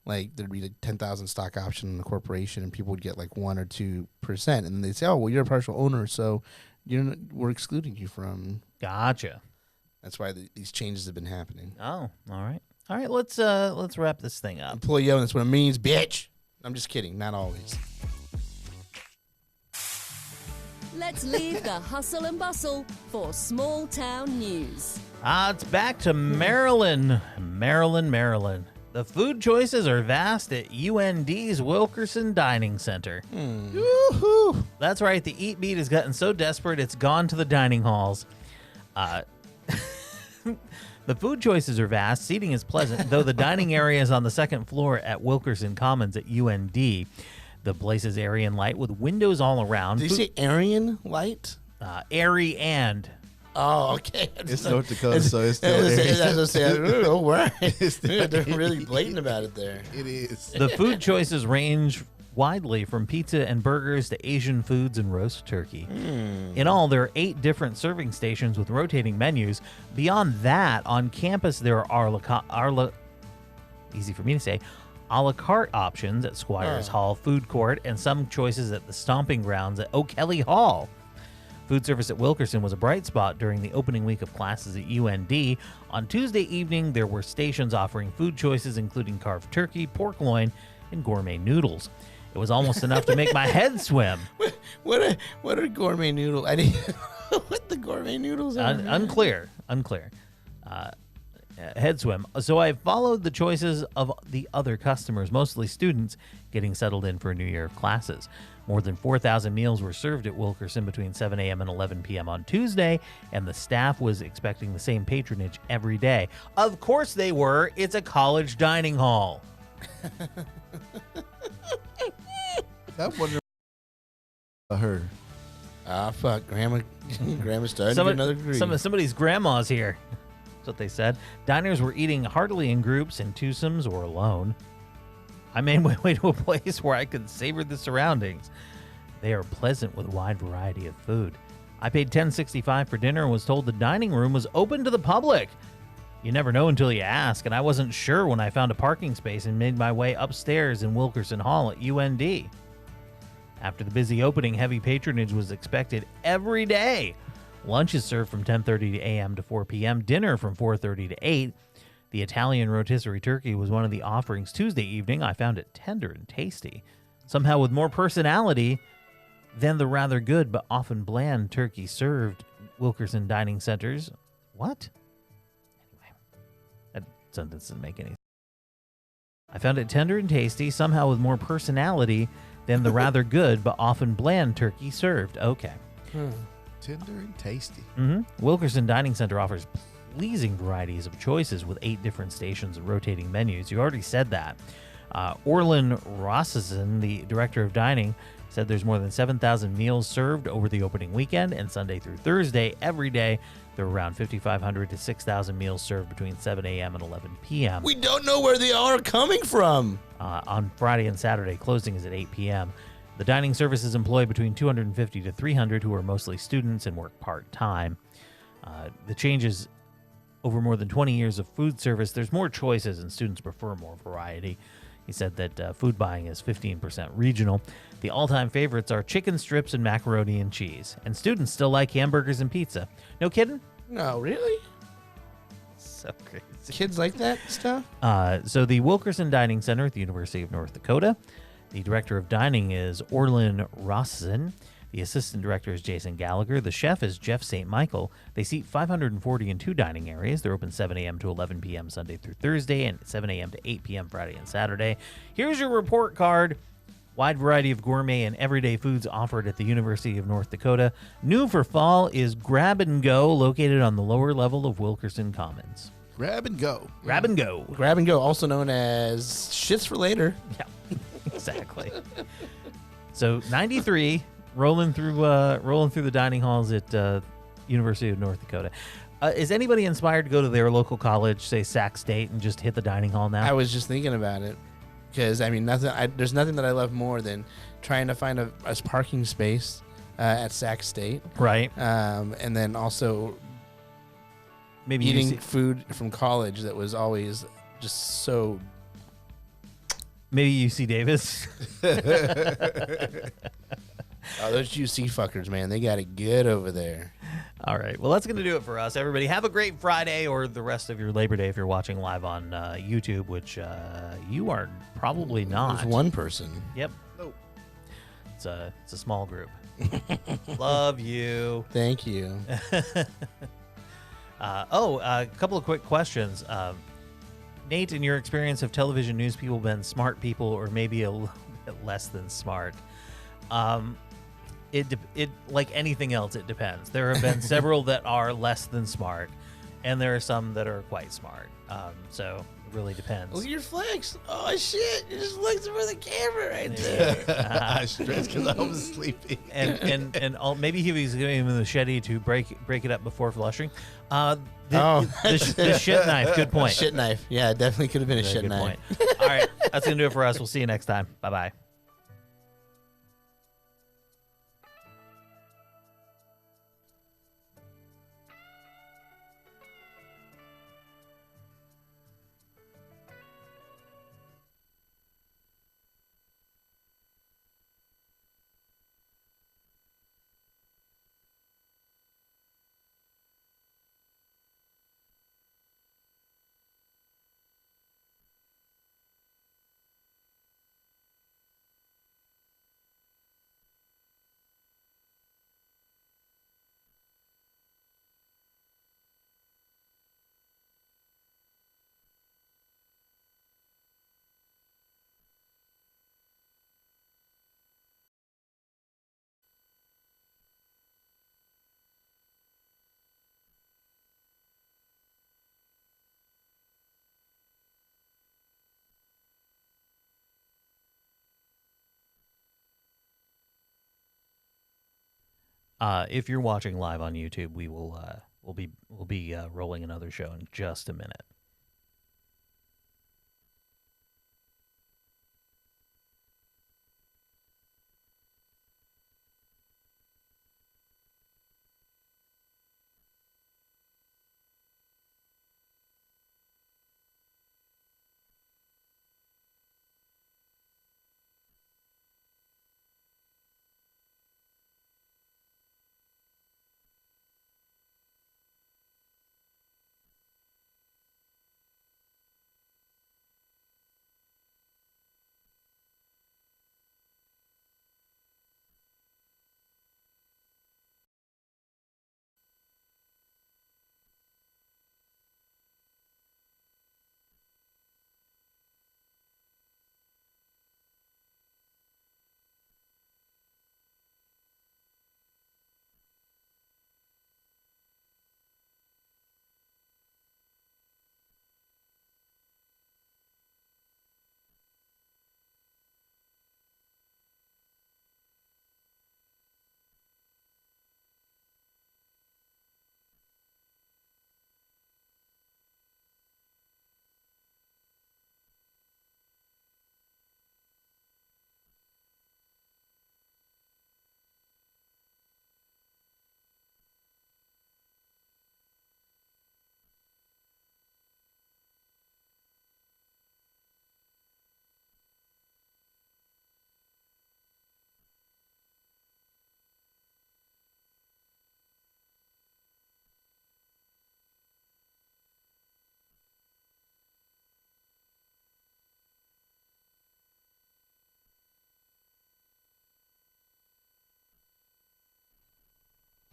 like there'd be like 10,000 stock option in the corporation, and people would get like 1 or 2%, and then they'd say, "Oh, well, you're a partial owner, so we're excluding you from." Gotcha. That's why these changes have been happening. Oh, all right. Let's wrap this thing up. Employee owned. That's what it means, bitch. I'm just kidding. Not always. Let's leave the hustle and bustle for small town news. It's back to Maryland. Maryland. The food choices are vast at UND's Wilkerson Dining Center. Woohoo! That's right. The Eat Beat has gotten so desperate it's gone to the dining halls. The food choices are vast. Seating is pleasant, though the dining area is on the second floor at Wilkerson Commons at UND. The place is airy and light with windows all around. Did you say Aryan light? Airy and. Oh, okay. It's North Dakota, so it's still I don't know why. They're really blatant about it there. It is. The food choices range widely from pizza and burgers to Asian foods and roast turkey. In all, there are 8 different serving stations with rotating menus. Beyond that, on campus, there are easy for me to say, a la carte options at Squires Hall Food Court and some choices at the Stomping Grounds at O'Kelly Hall. Food service at Wilkerson was a bright spot during the opening week of classes at UND. On Tuesday evening, there were stations offering food choices including carved turkey, pork loin, and gourmet noodles. It was almost enough to make my head swim. What are gourmet noodles? I didn't what the gourmet noodles are. Unclear. Head swim. So I followed the choices of the other customers, mostly students, getting settled in for a new year of classes. More than 4,000 meals were served at Wilkerson between 7 a.m. and 11 p.m. on Tuesday, and the staff was expecting the same patronage every day. Of course they were. It's a college dining hall. I wonder about her. Fuck. Grandma's starting to get another degree. Somebody's grandma's here. That's what they said. Diners were eating heartily in groups, in twosomes, or alone. I made my way to a place where I could savor the surroundings. They are pleasant with a wide variety of food. I paid $10.65 for dinner and was told the dining room was open to the public. You never know until you ask, and I wasn't sure when I found a parking space and made my way upstairs in Wilkerson Hall at UND. After the busy opening, heavy patronage was expected every day. Lunch is served from 10:30 a.m. to 4 p.m., dinner from 4:30 to 8. The Italian rotisserie turkey was one of the offerings Tuesday evening. I found it tender and tasty, somehow with more personality than the rather good but often bland turkey served Wilkerson dining centers. What? sentence doesn't make any sense. I found it tender and tasty, somehow with more personality than the rather good but often bland turkey served. Okay. Tender and tasty. Wilkerson Dining Center offers pleasing varieties of choices with 8 different stations and rotating menus. You already said that. Orlin Rossison, the director of dining, said there's more than 7,000 meals served over the opening weekend, and Sunday through Thursday, every day, there are around 5,500 to 6,000 meals served between 7 a.m. and 11 p.m. We don't know where they all are coming from. On Friday and Saturday, closing is at 8 p.m. The dining services employ between 250 to 300 who are mostly students and work part-time. The changes over more than 20 years of food service, there's more choices and students prefer more variety. He said that food buying is 15% regional. The all-time favorites are chicken strips and macaroni and cheese. And students still like hamburgers and pizza. No kidding? No, really? So crazy. Kids like that stuff? So the Wilkerson Dining Center at the University of North Dakota. The director of dining is Orlin Rossison. The assistant director is Jason Gallagher. The chef is Jeff St. Michael. They seat 540 in 2 dining areas. They're open 7 a.m. to 11 p.m. Sunday through Thursday and 7 a.m. to 8 p.m. Friday and Saturday. Here's your report card. Wide variety of gourmet and everyday foods offered at the University of North Dakota. New for fall is Grab and Go, located on the lower level of Wilkerson Commons. Grab and go. Grab and Go. Grab and Go, also known as shits for later. Yeah, exactly. So 93, rolling through the dining halls at University of North Dakota. Is anybody inspired to go to their local college, say Sac State, and just hit the dining hall now? I was just thinking about it. Because, I mean, there's nothing that I love more than trying to find a parking space at Sac State. Right. And then also maybe eating food from college that was always just so... Maybe UC Davis. Oh, those UC fuckers, man. They got it good over there. All right. Well, that's going to do it for us. Everybody, have a great Friday or the rest of your Labor Day if you're watching live on YouTube, which you are probably not. There's one person. Yep. Nope. It's a small group. Love you. Thank you. A couple of quick questions. Nate, in your experience, have television news people been smart people or maybe a little bit less than smart? It like anything else, it depends. There have been several that are less than smart, and there are some that are quite smart. So it really depends. Look at your flex. Oh, shit. You're just flexing for the camera right there. I stretched because I was sleepy. And maybe he was giving him the machete to break it up before flushing. The shit knife. Good point. Shit knife. Yeah, it definitely could have been a shit knife. All right. That's going to do it for us. We'll see you next time. Bye-bye. If you're watching live on YouTube, we'll be rolling another show in just a minute.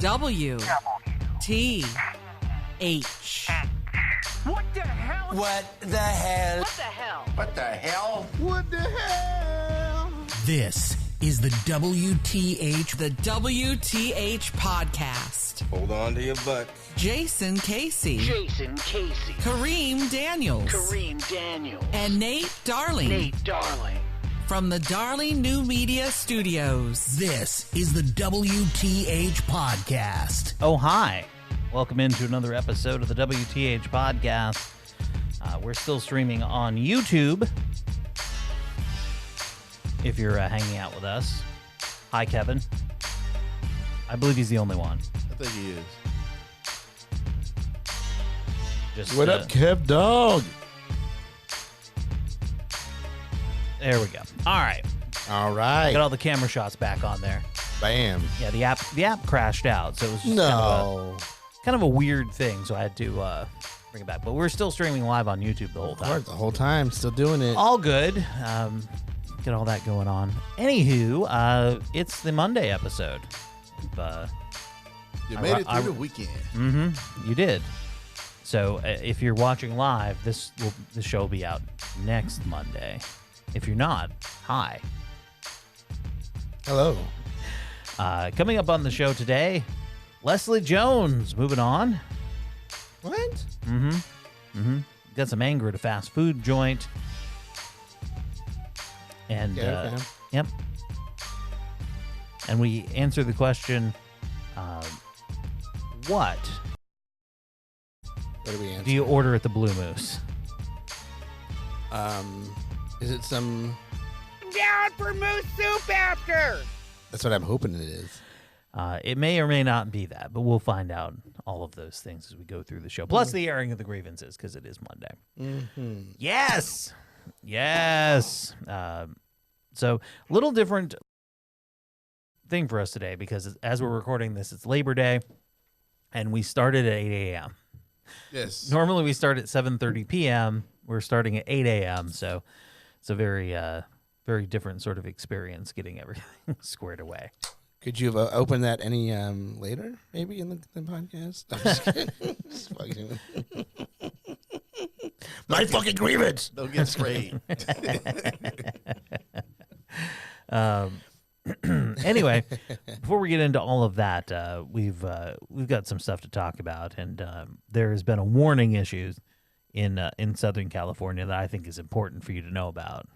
W T H. What the hell? What the hell? What the hell? What the hell? What the hell? This is the WTH. The WTH podcast. Hold on to your butt. Jason Casey. Jason Casey. Kareem Daniels. Kareem Daniels. And Nate Darling. Nate Darling. From the Darling New Media Studios. This is the WTH podcast. Oh, hi. Welcome into another episode of the WTH podcast. We're still streaming on YouTube. If you're hanging out with us. Hi, Kevin. I believe he's the only one. I think he is. Just, What up, Kev Dog? There we go. All right. All right. Got all the camera shots back on there. Bam. Yeah, the app crashed out, so it was just kind of a weird thing, so I had to bring it back. But we're still streaming live on YouTube the whole time. The whole time, still doing it. All good. Get all that going on. Anywho, it's the Monday episode. You made it through the weekend. Mm-hmm. You did. So if you're watching live, the show will be out next Monday. If you're not, hi. Hello. Coming up on the show today, Leslie Jones. Moving on. What? Got some anger at a fast food joint. And yep. And we answer the question, what do we answer? Do you order at the Blue Moose? Is it some... Down for moose soup after! That's what I'm hoping it is. It may or may not be that, but we'll find out all of those things as we go through the show. Plus the airing of the grievances, because it is Monday. Mm-hmm. Yes! Yes! So, a little different thing for us today, because as we're recording this, it's Labor Day, and we started at 8 a.m. Yes. Normally we start at 7:30 p.m. We're starting at 8 a.m., so it's a very, very different sort of experience getting everything squared away. Could you have opened that any later, maybe, in the podcast? I'm just kidding. Just fucking... My fucking grievance! Don't get sprayed. Anyway, before we get into all of that, we've got some stuff to talk about, and there has been a warning issues in Southern California that I think is important for you to know about.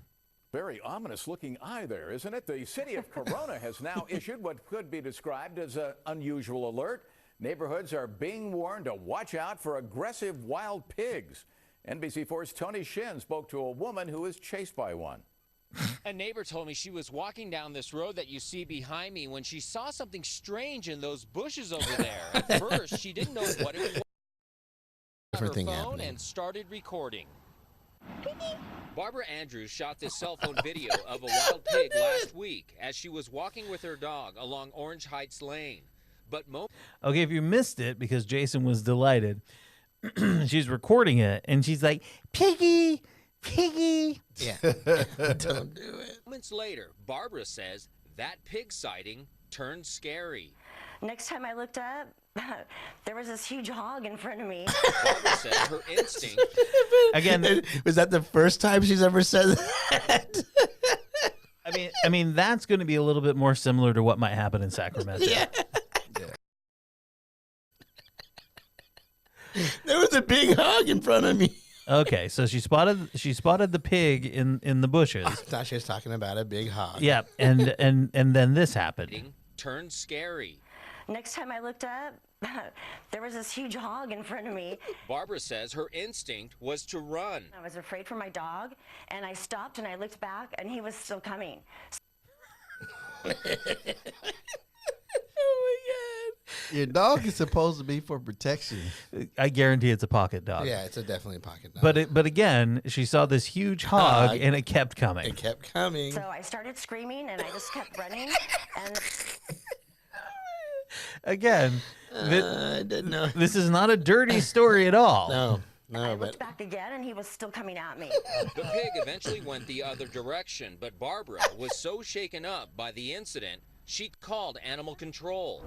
Very ominous looking eye there, isn't it? The city of Corona has now issued what could be described as an unusual alert. Neighborhoods are being warned to watch out for aggressive wild pigs. NBC4's Tony Shin spoke to a woman who was chased by one. A neighbor told me she was walking down this road that you see behind me when she saw something strange in those bushes over there. At first, she didn't know what it was. Different Her thing phone happening. and started recording. Barbara Andrews shot this cell phone video of a wild pig last week as she was walking with her dog along Orange Heights Lane. But Okay, if you missed it, because Jason was delighted, she's recording it, and she's like, Piggy! Piggy! Yeah. Don't do it. moments later, Barbara says that pig sighting turned scary. Next time I looked up, there was this huge hog in front of me. Barbara said her instinct. Again, was that the first time she's ever said that? I mean, that's going to be a little bit more similar to what might happen in Sacramento. Yeah. There was a big hog in front of me. Okay, so she spotted the pig in the bushes. I thought she was talking about a big hog. Yeah, and then this happened. Turned scary. Next time I looked up, there was this huge hog in front of me. Barbara says her instinct was to run. I was afraid for my dog, and I stopped and I looked back, and he was still coming. Your dog is supposed to be for protection. I guarantee it's a pocket dog. Yeah, it's definitely a pocket dog. But again, she saw this huge hog, and it kept coming. It kept coming. So I started screaming, and I just kept running, and... Again, I didn't know. This is not a dirty story at all. No, I looked back again, and he was still coming at me. The pig eventually went the other direction, but Barbara was so shaken up by the incident, she called animal control.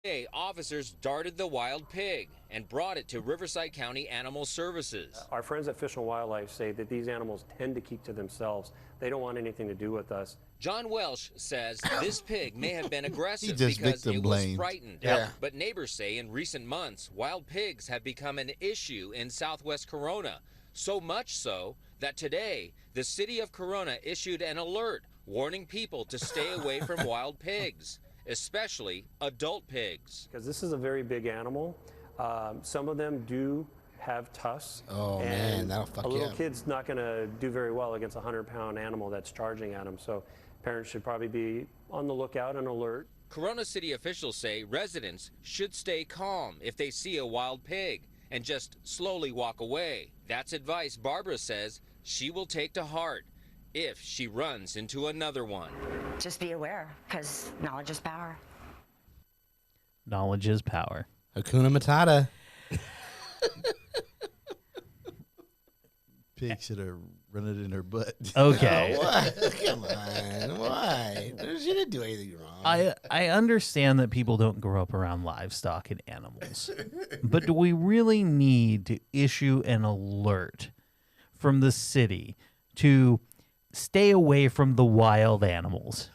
Today, officers darted the wild pig and brought it to Riverside County Animal Services. Our friends at Fish and Wildlife say that these animals tend to keep to themselves. They don't want anything to do with us. John Welsh says this pig may have been aggressive just because it was victim-blamed. frightened. Yeah. But neighbors say in recent months, wild pigs have become an issue in southwest Corona. So much so that today, the city of Corona issued an alert warning people to stay away from wild pigs, especially adult pigs. Because this is a very big animal. Some of them do have tusks. Oh, and man, that'll fuck a you little up. kid's not going to do very well against a 100-pound animal that's charging at him. So parents should probably be on the lookout and alert. Corona City officials say residents should stay calm if they see a wild pig and just slowly walk away. That's advice Barbara says she will take to heart if she runs into another one. Just be aware, because knowledge is power. Knowledge is power. Hakuna Matata. Pig should have run it in her butt. Okay. Oh, what? Come on. Why? She didn't do anything wrong. I understand that people don't grow up around livestock and animals, but do we really need to issue an alert from the city to stay away from the wild animals?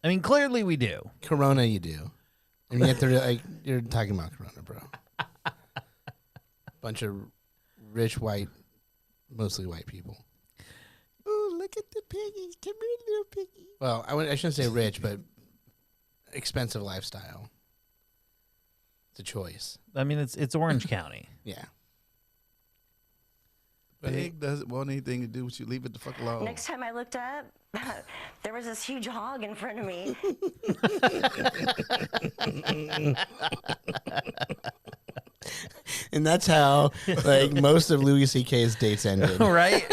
I mean, clearly we do. Corona, you do. And yet they're like, you're talking about Corona, bro. Bunch of rich white, mostly white people. Oh, look at the piggies. Come here, little piggy. Well, I shouldn't say rich, but expensive lifestyle. It's a choice. I mean, it's Orange County. Yeah. Pig doesn't want anything to do with you. Leave it the fuck alone. Next time I looked up, there was this huge hog in front of me. And that's how, like, most of Louis C.K.'s dates ended. Right?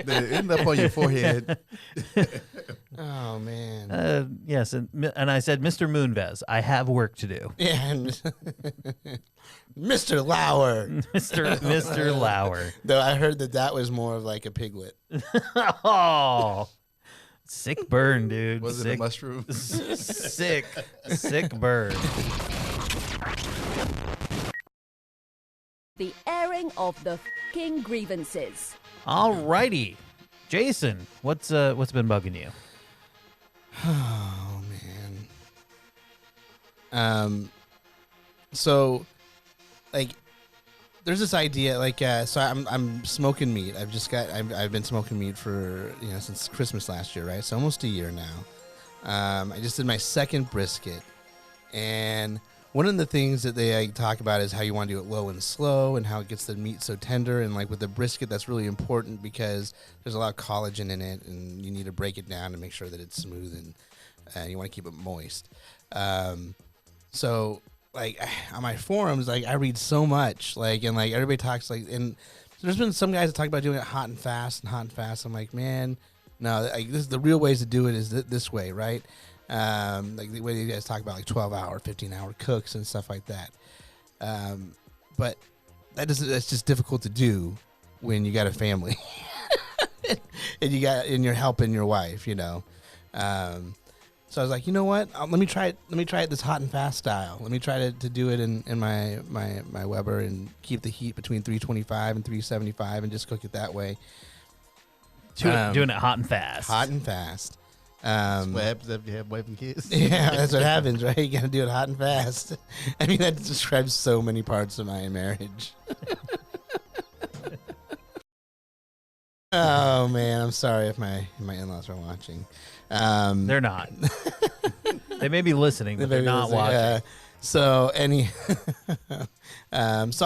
They end up on your forehead. Oh, man. Yes, and I said, Mr. Moonves, I have work to do. Yeah, and Mr. Lauer. Mr. Lauer. Though I heard that was more of like a piglet. Oh, sick burn, dude. Was it a mushroom? Sick burn. The airing of the f***ing grievances. All righty, Jason, what's been bugging you? Oh man. So, like, there's this idea, like, so I'm smoking meat. I've been smoking meat for since Christmas last year, right? So almost a year now. I just did my second brisket, and one of the things that they talk about is how you want to do it low and slow, and how it gets the meat so tender. And like with the brisket, that's really important because there's a lot of collagen in it, and you need to break it down to make sure that it's smooth, and you want to keep it moist. So like on my forums, like I read so much, like, and like everybody talks like, and there's been some guys that talk about doing it hot and fast. I'm like, man, no, like this is the real ways to do it is this way, right? Like the way you guys talk about like 12-hour, 15-hour cooks and stuff like that. But that's just difficult to do when you got a family and you're helping your wife, So I was like, you know what? Let me try it this hot and fast style. Let me try to do it in my Weber and keep the heat between 325 and 375 and just cook it that way. Doing it hot and fast. Hot and fast. That's what happens after you have wife and kids. Yeah, that's what happens, right? You got to do it hot and fast. I mean, that describes so many parts of my marriage. Oh man, I'm sorry if my in-laws are watching. They're not. They may be listening, but they're not watching. So so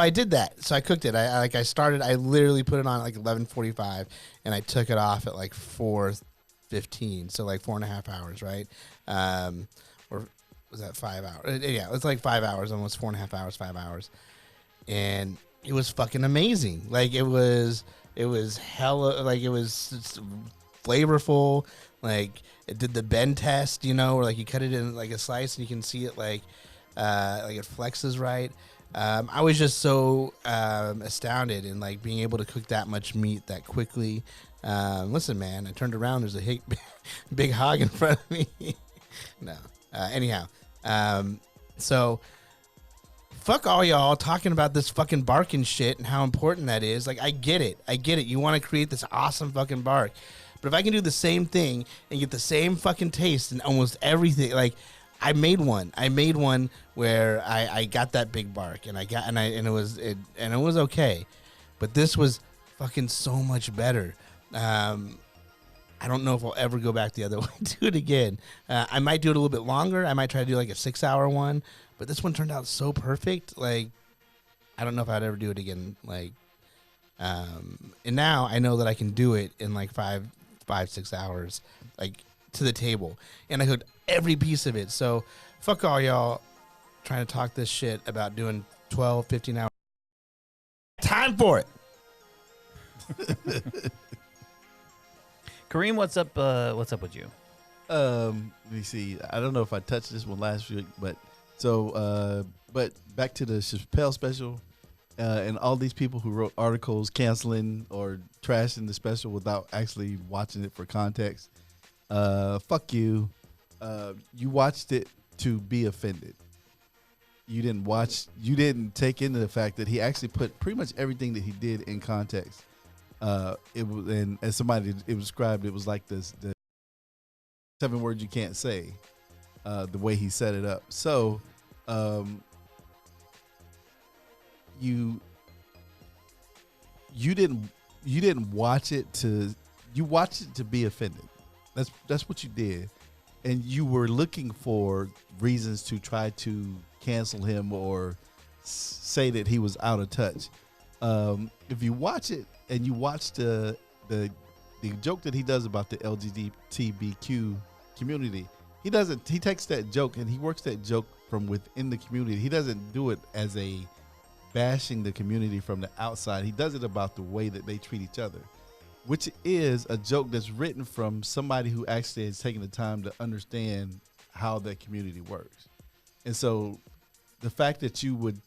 I did that. So I cooked it. I literally put it on at like 11:45, and I took it off at like 4:15. So like 4.5 hours, right? Or was that 5 hours? Yeah, it was like 5 hours, almost 4.5 hours, 5 hours, and it was fucking amazing. Like it was hella, like it was flavorful. Like it did the bend test, where like you cut it in like a slice and you can see it like it flexes right. I was just so astounded in like being able to cook that much meat that quickly. Listen, man, I turned around. There's a big hog in front of me. No. Anyhow, So fuck all y'all talking about this fucking barking shit and how important that is. Like, I get it. You want to create this awesome fucking bark. But if I can do the same thing and get the same fucking taste and almost everything, like, I made one where I got that big bark and it was okay. But this was fucking so much better. I don't know if I'll ever go back the other way and do it again. I might do it a little bit longer. I might try to do like a 6-hour one. But this one turned out so perfect. Like, I don't know if I'd ever do it again. Like, and now I know that I can do it in like 5-6 hours, like, to the table. And I cooked every piece of it. So fuck all y'all trying to talk this shit about doing 12, 15 hours. Time for it. Kareem, what's up with you? Let me see. I don't know if I touched this one last week, but back to the Chappelle special, and all these people who wrote articles canceling or trashing the special without actually watching it for context. Fuck you. You watched it to be offended. You didn't take into the fact that he actually put pretty much everything that he did in context. It was, and as somebody it was described, it was like the 7 words you can't say. The way he set it up. So, you didn't watch it you watched it to be offended. That's what you did. And you were looking for reasons to try to cancel him or say that he was out of touch. If you watch it and you watch the joke that he does about the LGBTQ community, he takes that joke and he works that joke from within the community. He doesn't do it as a bashing the community from the outside. He does it about the way that they treat each other, which is a joke that's written from somebody who actually has taken the time to understand how that community works. And so the fact that you would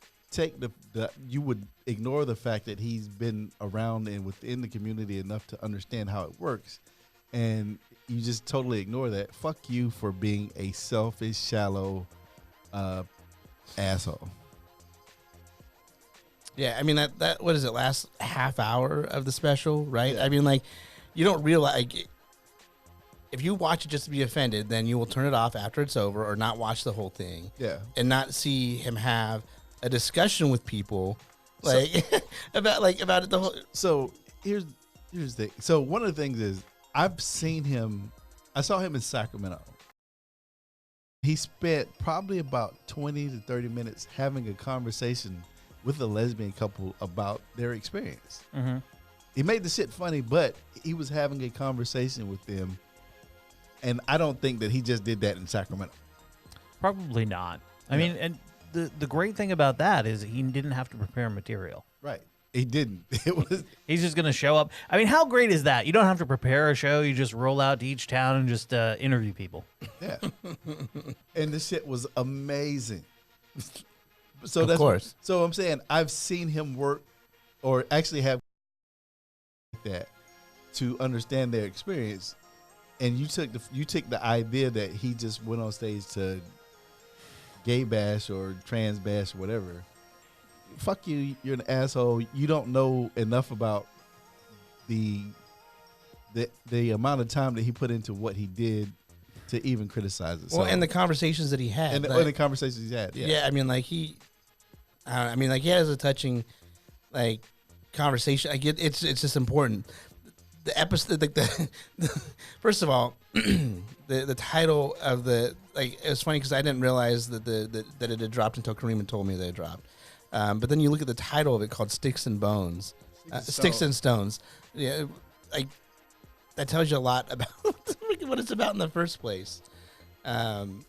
you would ignore the fact that he's been around and within the community enough to understand how it works, and you just totally ignore that. Fuck you for being a selfish, shallow asshole. Yeah, I mean that what is it, last half hour of the special, right? Yeah. I mean, like, you don't realize, like, if you watch it just to be offended, then you will turn it off after it's over or not watch the whole thing. Yeah. And not see him have a discussion with people like about it the whole. So here's the thing. So one of the things is I saw him in Sacramento. He spent probably about 20 to 30 minutes having a conversation with a lesbian couple about their experience. Mm-hmm. He made the shit funny, but he was having a conversation with them. And I don't think that he just did that in Sacramento. Probably not. I mean, and the great thing about that is he didn't have to prepare material. Right. He didn't. He's just going to show up. I mean, how great is that? You don't have to prepare a show. You just roll out to each town and just interview people. Yeah. And this shit was amazing. So of course. So I'm saying I've seen him work or actually have that to understand their experience. And you took the idea that he just went on stage to gay bash or trans bash or whatever. Fuck you, you're an asshole. You don't know enough about the amount of time that he put into what he did to even criticize it. Well, and the conversations that he had. And the conversations he had. Yeah, I mean, like, he has a touching, like, conversation. I get it's just important. The episode, like the first of all, the title of the, like, it was funny because I didn't realize that that it had dropped until Kareem had told me that it dropped. But then you look at the title of it called Sticks and Bones, Sticks and Stones. Yeah, like, that tells you a lot about what it's about in the first place. In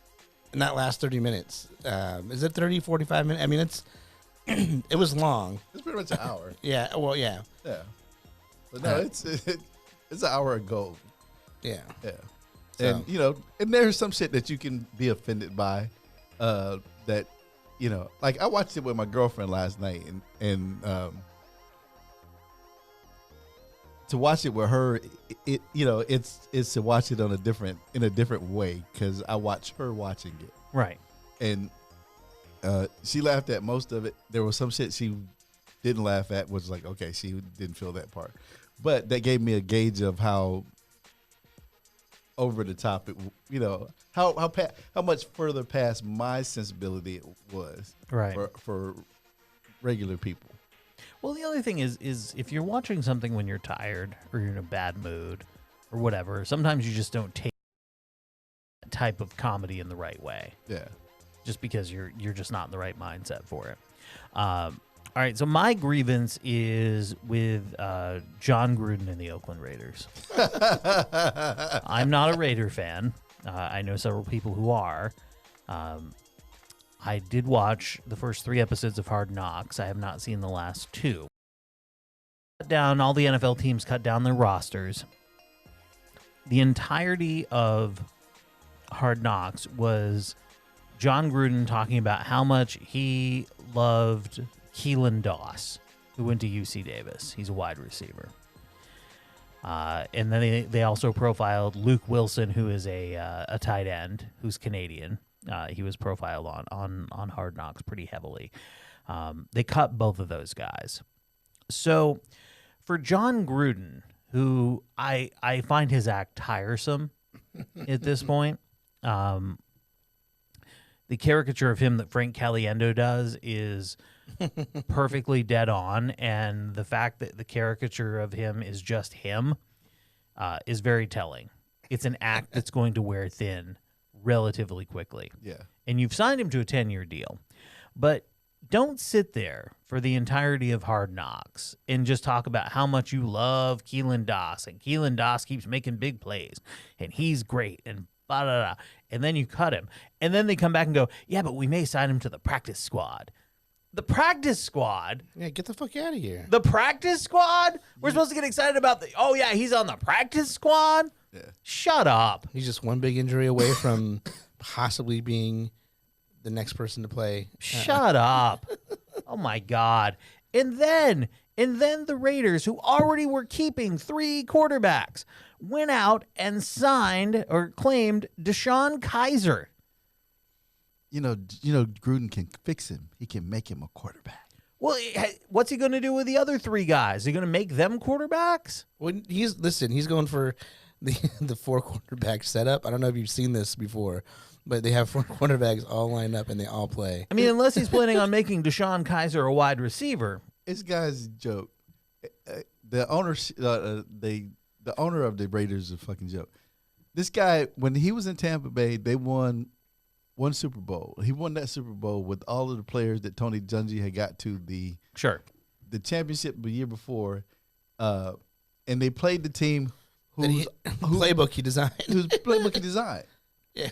that last 30 minutes, is it 30, 45 minutes? I mean, it's it was long. It's pretty much an hour. Yeah. Well, yeah. Yeah. But no, it's an hour of gold. Yeah. Yeah. So. And, you know, and there's some shit that you can be offended by that, you know, like I watched it with my girlfriend last night and to watch it with her, it you know, it's to watch it in a different way because I watch her watching it. Right. And She laughed at most of it. There was some shit she didn't laugh at, which was like, okay, she didn't feel that part. But that gave me a gauge of how over the top it, how much further past my sensibility it was, right, for regular people. Well, the other thing is if you're watching something when you're tired or you're in a bad mood or whatever, sometimes you just don't take that type of comedy in the right way. Yeah. Just because you're just not in the right mindset for it. All right, so my grievance is with John Gruden and the Oakland Raiders. I'm not a Raider fan. I know several people who are. I did watch the first 3 episodes of Hard Knocks. I have not seen the last 2. All the NFL teams cut down their rosters. The entirety of Hard Knocks was John Gruden talking about how much he loved Keelan Doss, who went to UC Davis. He's a wide receiver. And then they also profiled Luke Wilson, who is a tight end, who's Canadian. He was profiled on Hard Knocks pretty heavily. They cut both of those guys. So for John Gruden, who I find his act tiresome at this point, the caricature of him that Frank Caliendo does is perfectly dead on, and the fact that the caricature of him is just him is very telling. It's an act that's going to wear thin relatively quickly. Yeah. And you've signed him to a 10-year deal. But don't sit there for the entirety of Hard Knocks and just talk about how much you love Keelan Doss, and Keelan Doss keeps making big plays, and he's great, and blah, blah, blah. And then you cut him. And then they come back and go, yeah, but we may sign him to the practice squad. The practice squad? Yeah, get the fuck out of here. The practice squad? We're supposed to get excited about he's on the practice squad? Yeah. Shut up. He's just one big injury away from possibly being the next person to play. Shut up. Oh, my God. And then the Raiders, who already were keeping 3 quarterbacks, went out and signed or claimed Deshaun Kaiser. You know, Gruden can fix him. He can make him a quarterback. Well, what's he going to do with the other 3 guys? Is he going to make them quarterbacks? Well, he's going for the 4 quarterback setup. I don't know if you've seen this before, but they have 4 quarterbacks all lined up and they all play. I mean, unless he's planning on making Deshaun Kaiser a wide receiver. This guy's a joke. The owner of the Raiders is a fucking joke. This guy, when he was in Tampa Bay, they won 1 Super Bowl. He won that Super Bowl with all of the players that Tony Dungy had got to the championship the year before, and they played the team whose playbook he designed. Yeah,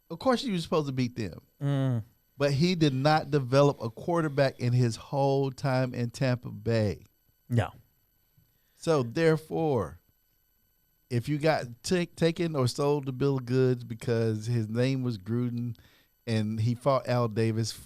of course he was supposed to beat them, but he did not develop a quarterback in his whole time in Tampa Bay. No. So therefore, if you got taken or sold the bill of goods because his name was Gruden and he fought Al Davis,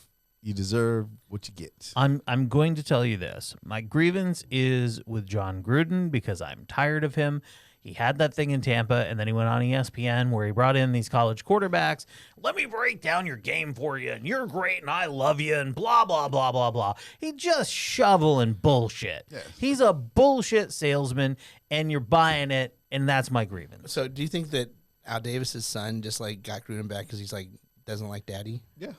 you deserve what you get. I'm going to tell you this. My grievance is with John Gruden because I'm tired of him. He had that thing in Tampa, and then he went on ESPN where he brought in these college quarterbacks. Let me break down your game for you, and you're great, and I love you, and blah, blah, blah, blah, blah. He just shoveling bullshit. Yes. He's a bullshit salesman, and you're buying it, and that's my grievance. So do you think that Al Davis's son just like got Gruden back because he's like doesn't like daddy? Yeah.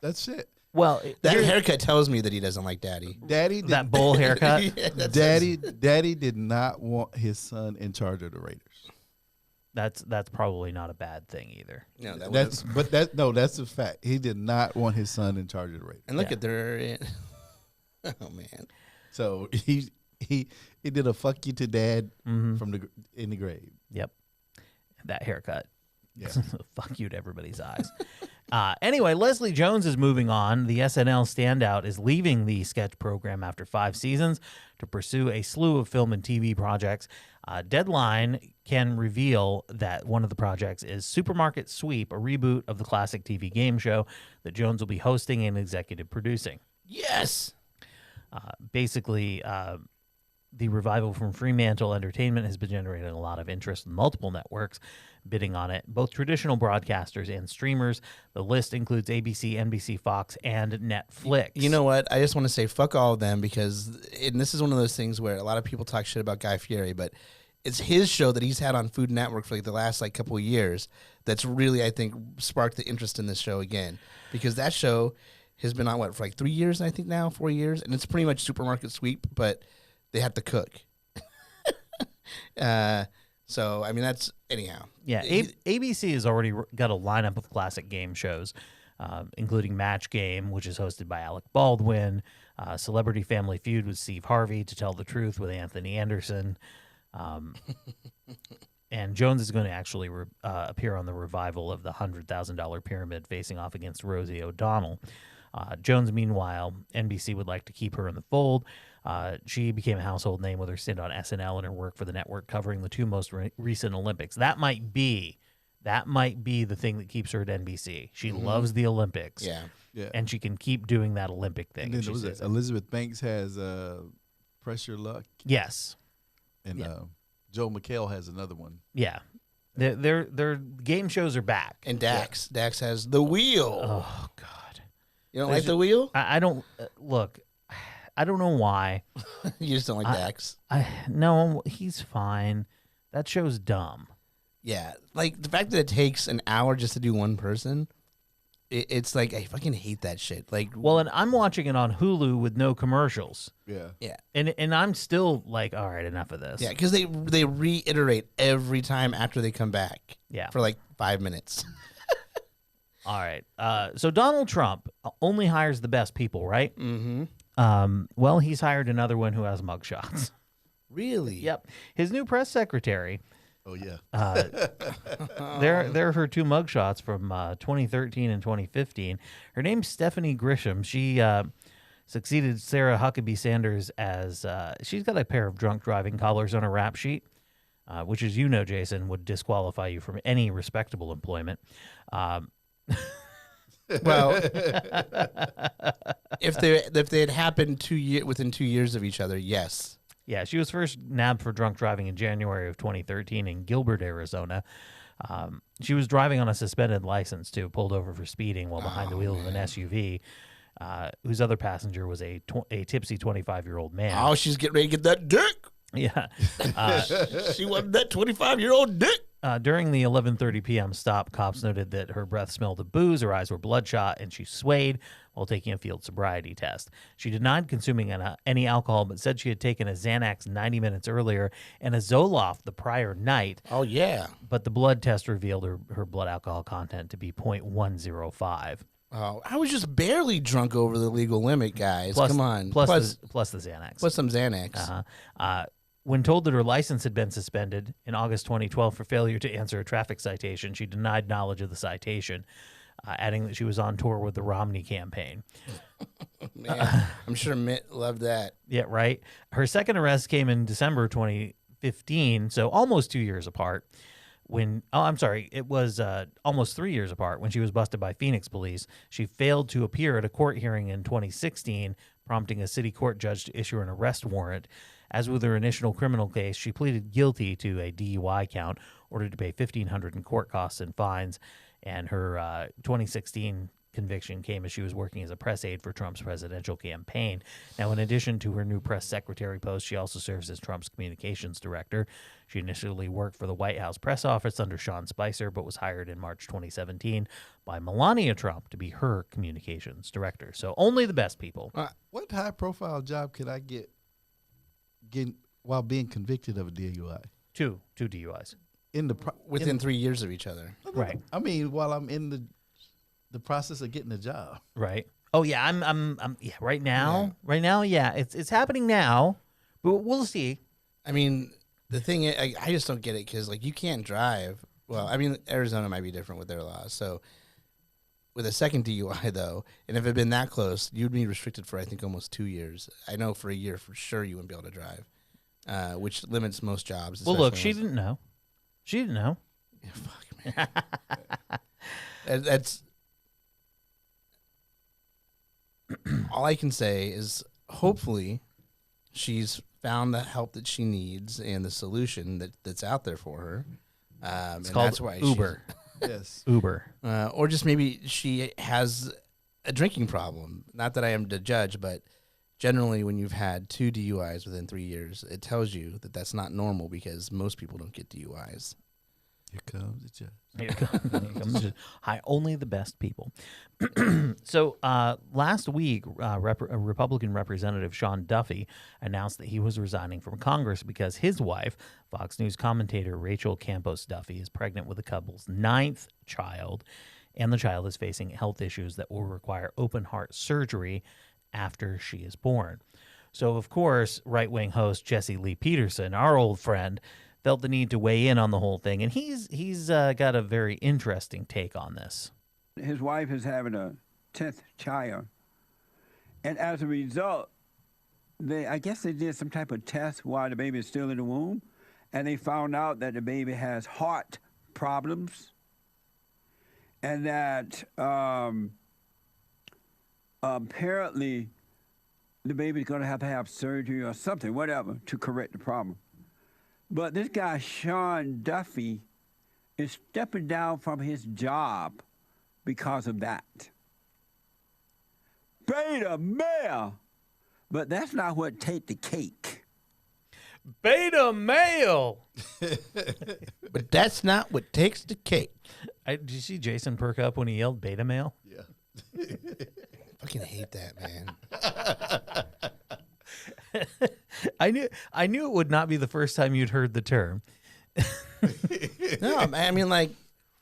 That's it. Well, that haircut tells me that he doesn't like daddy. That bull haircut. Yeah, Daddy did not want his son in charge of the Raiders. That's probably not a bad thing either. No, that's a fact. He did not want his son in charge of the Raiders. And look at their, oh man. So he did a fuck you to dad in the grave. Yep, that haircut. Yeah, fuck you to everybody's eyes. Anyway, Leslie Jones is moving on. The SNL standout is leaving the sketch program after 5 seasons to pursue a slew of film and TV projects. Deadline can reveal that one of the projects is Supermarket Sweep, a reboot of the classic TV game show that Jones will be hosting and executive producing. Yes. Basically, the revival from Fremantle Entertainment has been generating a lot of interest in multiple networks bidding on it, both traditional broadcasters and streamers. The list includes ABC, NBC, Fox, and Netflix. You know what? I just want to say fuck all of them because, and this is one of those things where a lot of people talk shit about Guy Fieri, but it's his show that he's had on Food Network for like the last like couple of years that's really, I think, sparked the interest in this show again, because that show has been on what for like 3 years, I think now 4 years, and it's pretty much supermarket sweep, but they have to cook. So I mean that's anyhow. Yeah, ABC has already got a lineup of classic game shows, including Match Game, which is hosted by Alec Baldwin, Celebrity Family Feud with Steve Harvey, To Tell the Truth with Anthony Anderson. And Jones is going to actually appear on the revival of the $100,000 Pyramid, facing off against Rosie O'Donnell. Jones, meanwhile, NBC would like to keep her in the fold. She became a household name with her stint on SNL and her work for the network covering the two most recent Olympics. That might be the thing that keeps her at NBC. She loves the Olympics. Yeah. And she can keep doing that Olympic thing. And then Elizabeth Banks has Pressure Luck. Yes. And Joe McHale has another one. Yeah. Their game shows are back. And Dax. Yeah. Dax has The Wheel. Oh, God. You don't like The Wheel? I don't. Look, I don't know why. You just don't like Dax? No, he's fine. That show's dumb. Yeah. Like, the fact that it takes an hour just to do one person, it's like, I fucking hate that shit. Like, well, and I'm watching it on Hulu with no commercials. Yeah. Yeah. And I'm still like, all right, enough of this. Yeah, because they reiterate every time after they come back. Yeah. For like 5 minutes. All right. So Donald Trump only hires the best people, right? Mm-hmm. Well, he's hired another one who has mugshots. Really? Yep. His new press secretary. Oh, yeah. They're her two mugshots from 2013 and 2015. Her name's Stephanie Grisham. She succeeded Sarah Huckabee Sanders as she's got a pair of drunk driving collars on her rap sheet, which, as you know, Jason, would disqualify you from any respectable employment. Well, if they had happened within 2 years of each other, yes. Yeah, she was first nabbed for drunk driving in January of 2013 in Gilbert, Arizona. She was driving on a suspended license, too, pulled over for speeding while behind the wheel of an SUV, whose other passenger was a tipsy 25-year-old man. Oh, she's getting ready to get that dick. Yeah. She wanted that 25-year-old dick. During the 11:30 p.m. stop, cops noted that her breath smelled of booze, her eyes were bloodshot, and she swayed while taking a field sobriety test. She denied consuming any alcohol, but said she had taken a Xanax 90 minutes earlier and a Zoloft the prior night. Oh, yeah. But the blood test revealed her blood alcohol content to be 0.105. Oh, I was just barely drunk over the legal limit, guys. Come on. Plus the Xanax. Plus some Xanax. Uh-huh. When told that her license had been suspended in August 2012 for failure to answer a traffic citation, she denied knowledge of the citation, adding that she was on tour with the Romney campaign. Man, I'm sure Mitt loved that. Yeah, right. Her second arrest came in December 2015, so almost 2 years apart. It was almost 3 years apart when she was busted by Phoenix police. She failed to appear at a court hearing in 2016, prompting a city court judge to issue an arrest warrant. As with her initial criminal case, she pleaded guilty to a DUI count, ordered to pay $1,500 in court costs and fines, and her 2016 conviction came as she was working as a press aide for Trump's presidential campaign. Now, in addition to her new press secretary post, she also serves as Trump's communications director. She initially worked for the White House press office under Sean Spicer, but was hired in March 2017 by Melania Trump to be her communications director. So only the best people. What high-profile job could I get while being convicted of a DUI? Two DUIs. Within 3 years of each other. Right. I mean, while I'm in the process of getting a job. Right. Oh yeah, I'm yeah, right now. Yeah. Right now, yeah. It's happening now. But we'll see. I mean, the thing is, I just don't get it because like you can't drive. Well, I mean, Arizona might be different with their laws. So with a second DUI though, and if it had been that close, you'd be restricted for I think almost 2 years. I know for a year for sure you wouldn't be able to drive, which limits most jobs. Well, look, she didn't know. She didn't know. Yeah, fuck, man. That's all I can say is hopefully she's found the help that she needs and the solution that's out there for her. It's and called that's why Uber. Yes. Uber. Or just maybe she has a drinking problem. Not that I am to judge, but generally when you've had 2 DUIs within 3 years, it tells you that that's not normal because most people don't get DUIs. Here comes the judge. Here comes the judge. Hi, only the best people. So last week, Republican Representative Sean Duffy announced that he was resigning from Congress because his wife, Fox News commentator Rachel Campos Duffy, is pregnant with the couple's 9th child, and the child is facing health issues that will require open heart surgery after she is born. So, of course, right-wing host Jesse Lee Peterson, our old friend, felt the need to weigh in on the whole thing, and he's got a very interesting take on this. His wife is having a 10th child, and as a result, I guess they did some type of test while the baby is still in the womb, and they found out that the baby has heart problems, and that apparently the baby's going to have surgery or something, whatever, to correct the problem. But this guy, Sean Duffy, is stepping down from his job because of that. Beta male! But that's not what take the cake. Beta male! But that's not what takes the cake. Did you see Jason perk up when he yelled beta male? Yeah. Fucking hate that, man. I knew it would not be the first time you'd heard the term. No, I mean, like,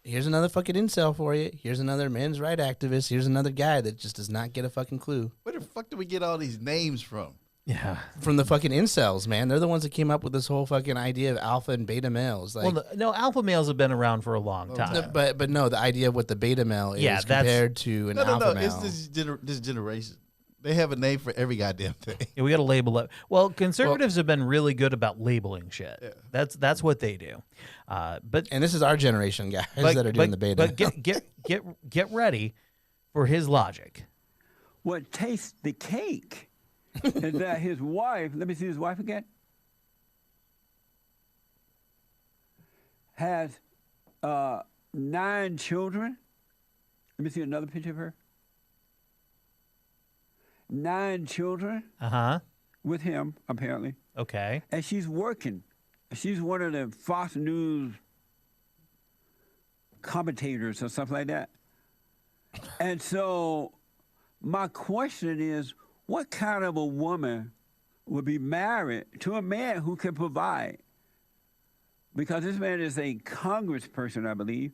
here's another fucking incel for you. Here's another men's right activist. Here's another guy that just does not get a fucking clue. Where the fuck do we get all these names from? Yeah. From the fucking incels, man. They're the ones that came up with this whole fucking idea of alpha and beta males. Like, Well, no, alpha males have been around for a long time. but no, the idea of what the beta male is compared to an alpha male. It's this generation. They have a name for every goddamn thing. Yeah, we got to label it. Well, conservatives have been really good about labeling shit. Yeah. That's what they do. And this is our generation guys that are doing the beta. But get ready for his logic. What tastes the cake is that his wife, let me see his wife again, has 9 children. Let me see another picture of her. 9 children. With him, apparently. Okay. And she's working. She's one of the Fox News commentators or something like that. And so my question is, what kind of a woman would be married to a man who can provide? Because this man is a congressperson, I believe.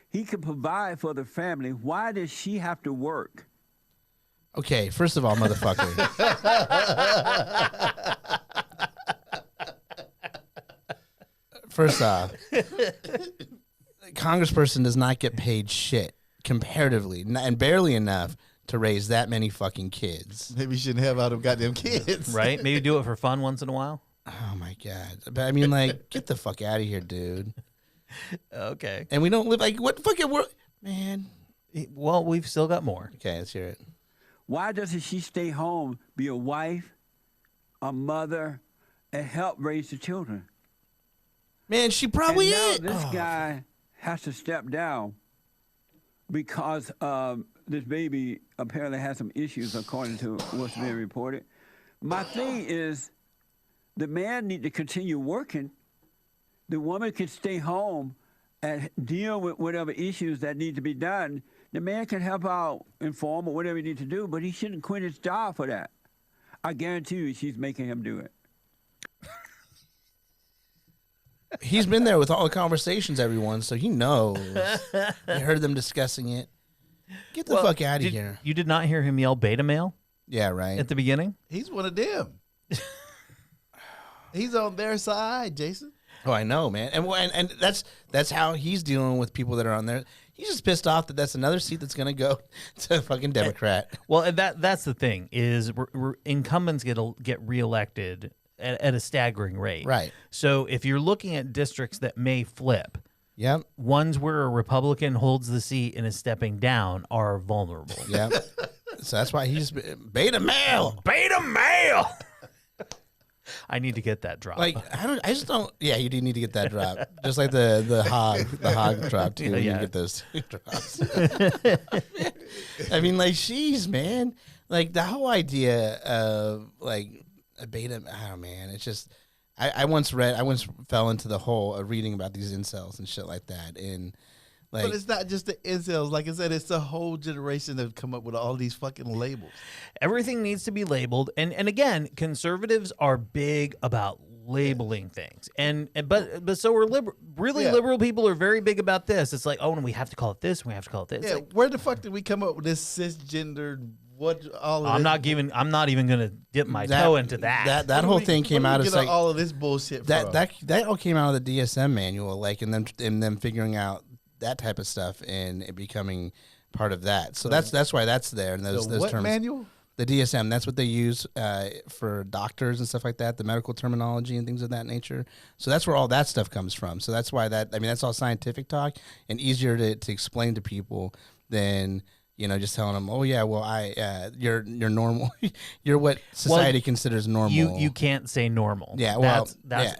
He can provide for the family. Why does she have to work? Okay, first of all, motherfucker. First off, a congressperson does not get paid shit comparatively, and barely enough to raise that many fucking kids. Maybe you shouldn't have all them goddamn kids. Right? Maybe do it for fun once in a while. Oh, my God. But I mean, like, get the fuck out of here, dude. Okay. And we don't live, like, what fucking world? Man. Well, we've still got more. Okay, let's hear it. Why doesn't she stay home, be a wife, a mother, and help raise the children? Man, she probably is. This guy has to step down because this baby apparently has some issues, according to what's being reported. My thing is, the man need to continue working. The woman can stay home and deal with whatever issues that need to be done. The man can help out, inform, or whatever he needs to do, but he shouldn't quit his job for that. I guarantee you she's making him do it. He's been there with all the conversations, everyone, so he knows. He heard them discussing it. Get the fuck out of here. You did not hear him yell beta male? Yeah, right. At the beginning? He's one of them. He's on their side, Jason. Oh, I know, man. And that's how he's dealing with people that are on there. He's just pissed off that that's another seat that's going to go to a fucking Democrat. Well, and that's the thing, is incumbents get reelected at a staggering rate. Right. So if you're looking at districts that may flip, yep, ones where a Republican holds the seat and is stepping down are vulnerable. Yep. So that's why he's beta male. Beta male. I need to get that drop. Like I just don't. Yeah, you do need to get that drop, just like the hog drop too. You get those two drops. I mean, like, she's man, like the whole idea of like a beta. Oh man, it's just. I once fell into the whole of reading about these incels and shit like that, and like, but it's not just the incels. Like I said, it's the whole generation that have come up with all these fucking labels. Everything needs to be labeled, and again, conservatives are big about labeling things, but so are liberal people are very big about this. It's like, oh, and we have to call it this, and we have to call it this. Yeah, like, where the fuck did we come up with this cisgendered? What all? Of I'm this? not even gonna dip my toe into that. That whole thing came out as like all of this bullshit. That all came out of the DSM manual, like, and them figuring out that type of stuff and it becoming part of that. So that's why that's there. And those what terms, manual? The DSM. That's what they use for doctors and stuff like that. The medical terminology and things of that nature. So that's where all that stuff comes from. So that's why that's all scientific talk and easier to explain to people than. Just telling them, oh yeah, well you're normal, you're what society considers normal. You can't say normal. Yeah, well, that's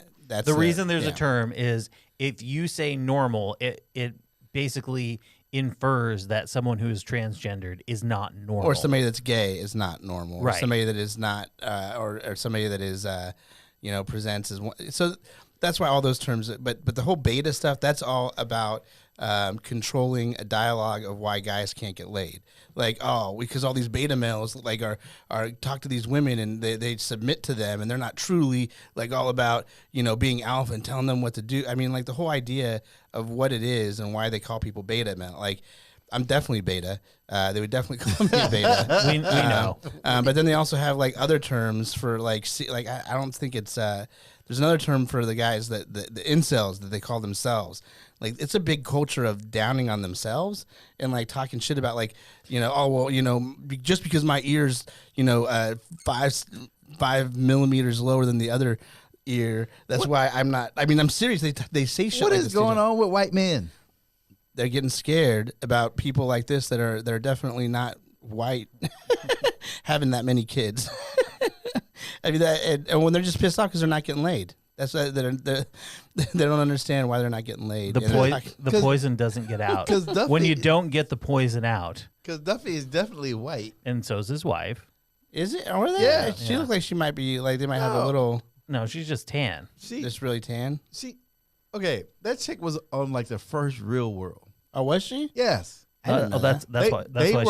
the reason there's a term is if you say normal, it basically infers that someone who is transgendered is not normal, or somebody that's gay is not normal, right? Or somebody that is not, or somebody that is, presents as one. So that's why all those terms. But the whole beta stuff, that's all about. Controlling a dialogue of why guys can't get laid, like because all these beta males like are talk to these women and they submit to them and they're not truly like all about being alpha and telling them what to do. I mean, like the whole idea of what it is and why they call people beta men. Like I'm definitely beta. They would definitely call me beta. we know. But then they also have like other terms for like I don't think it's there's another term for the guys that the incels that they call themselves. Like it's a big culture of downing on themselves and like talking shit about like just because my ear's 5 millimeters lower than the other ear, that's why I'm not. I mean, I'm serious. They say shit. What like is this going on with white men? They're getting scared about people like this that are definitely not white having that many kids. I mean and when they're just pissed off because they're not getting laid. That's why they don't understand why they're not getting laid. The poison doesn't get out. Duffy, when you don't get the poison out. Because Duffy is definitely white. And so is his wife. Is it? Are they? Yeah. She looks like she might be, like, they might have a little. No, she's just tan. Just really tan? Okay, that chick was on, like, the first Real World. Oh, was she? Yes. That's why they were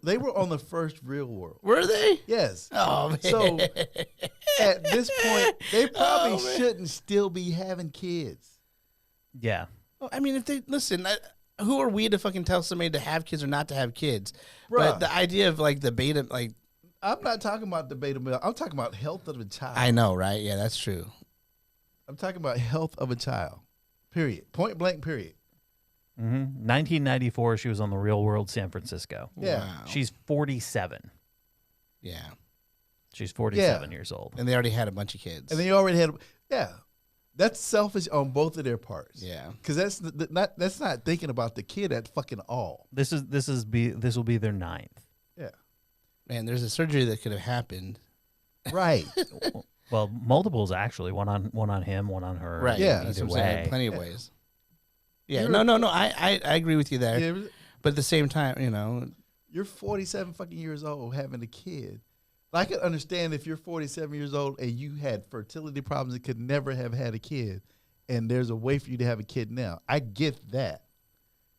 they were on the first Real World. Were they? Yes. Oh man. So at this point, they probably shouldn't still be having kids. Yeah. Well, I mean, if they listen, who are we to fucking tell somebody to have kids or not to have kids? Bruh. But the idea of like the beta, like I'm not talking about the beta male. I'm talking about health of a child. I know, right? Yeah, that's true. I'm talking about health of a child. Period. Point blank. Period. 1994, she was on the Real World San Francisco. Yeah. Wow. She's 47. Yeah. She's 47 years old. And they already had a bunch of kids. And they already had, that's selfish on both of their parts. Yeah. Because that's not thinking about the kid at fucking all. This will be their 9th. Yeah. Man, there's a surgery that could have happened. Right. Well, multiples actually. One on him, one on her. Right. Yeah. That's Either what I'm saying. way. Plenty of ways. Yeah. No. I agree with you there. Yeah. But at the same time, You're 47 fucking years old having a kid. I could understand if you're 47 years old and you had fertility problems and could never have had a kid, and there's a way for you to have a kid now. I get that.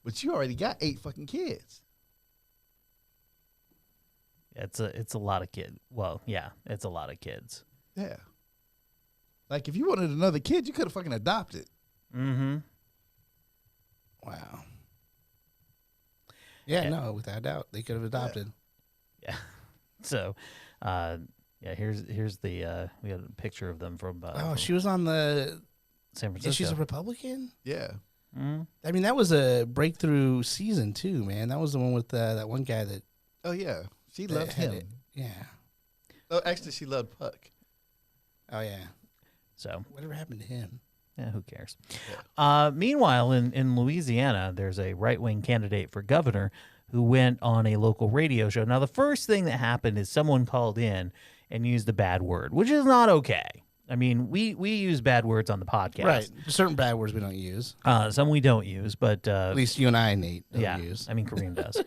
But you already got 8 fucking kids. It's a lot of kids. Well, yeah, it's a lot of kids. Yeah. Like if you wanted another kid, you could have fucking adopted. Mm-hmm. Wow. Yeah, no, without a doubt, they could have adopted. Yeah. So, here's the we got a picture of them from. She was on the San Francisco. She's a Republican. Yeah. Mm-hmm. I mean, that was a breakthrough season too, man. That was the one with that one guy that. Oh yeah, she loved him. Yeah. Oh, actually, she loved Puck. Oh yeah. So whatever happened to him? Yeah, who cares? Yeah. Meanwhile, in Louisiana, there's a right-wing candidate for governor who went on a local radio show. Now, the first thing that happened is someone called in and used a bad word, which is not okay. I mean, we use bad words on the podcast. Right. Certain bad words we don't use. Some we don't use, but at least you and I, Nate, don't yeah, use. I mean, Kareem does.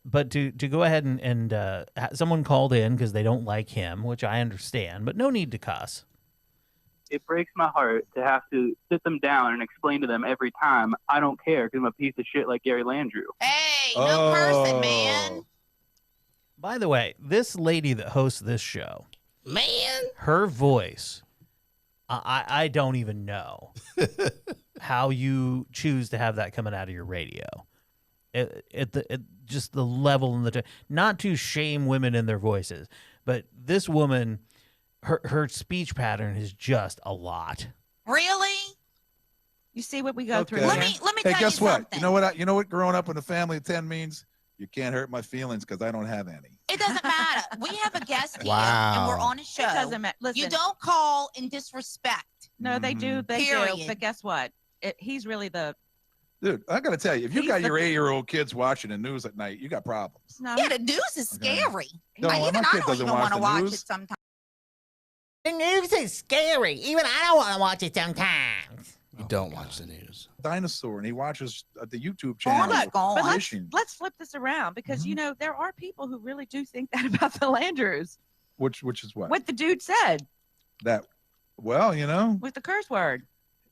But to go ahead and someone called in because they don't like him, which I understand, but no need to cuss. It breaks my heart to have to sit them down and explain to them every time I don't care because I'm a piece of shit like Gary Landrew. Hey, no cursing, man. By the way, this lady that hosts this show, Man. her voice, I don't even know how you choose to have that coming out of your radio. Just the level and not to shame women in their voices, but this woman, her speech pattern is just a lot. Really? You see what we go through. Let me Hey, tell guess you what? something. You know what growing up in a family of 10 means? You can't hurt my feelings because I don't have any. It doesn't matter. We have a guest here, Wow. and we're on a show. It doesn't matter. Listen. You don't call in disrespect. No, they do. They do. Period. But guess what? He's really the. Dude, I got to tell you, if you He's got the- your 8-year-old kids watching the news at night, you got problems. No. Yeah, the news is scary. No, my Even kid I don't doesn't even watch want to the watch news. it sometimes. The news is scary. Even I don't want to watch it sometimes. You don't watch the news. Dinosaur, and he watches the YouTube But channel. let's flip this around because you know there are people who really do think that about the Landrews. Which is what? What the dude said That, well, with the curse word.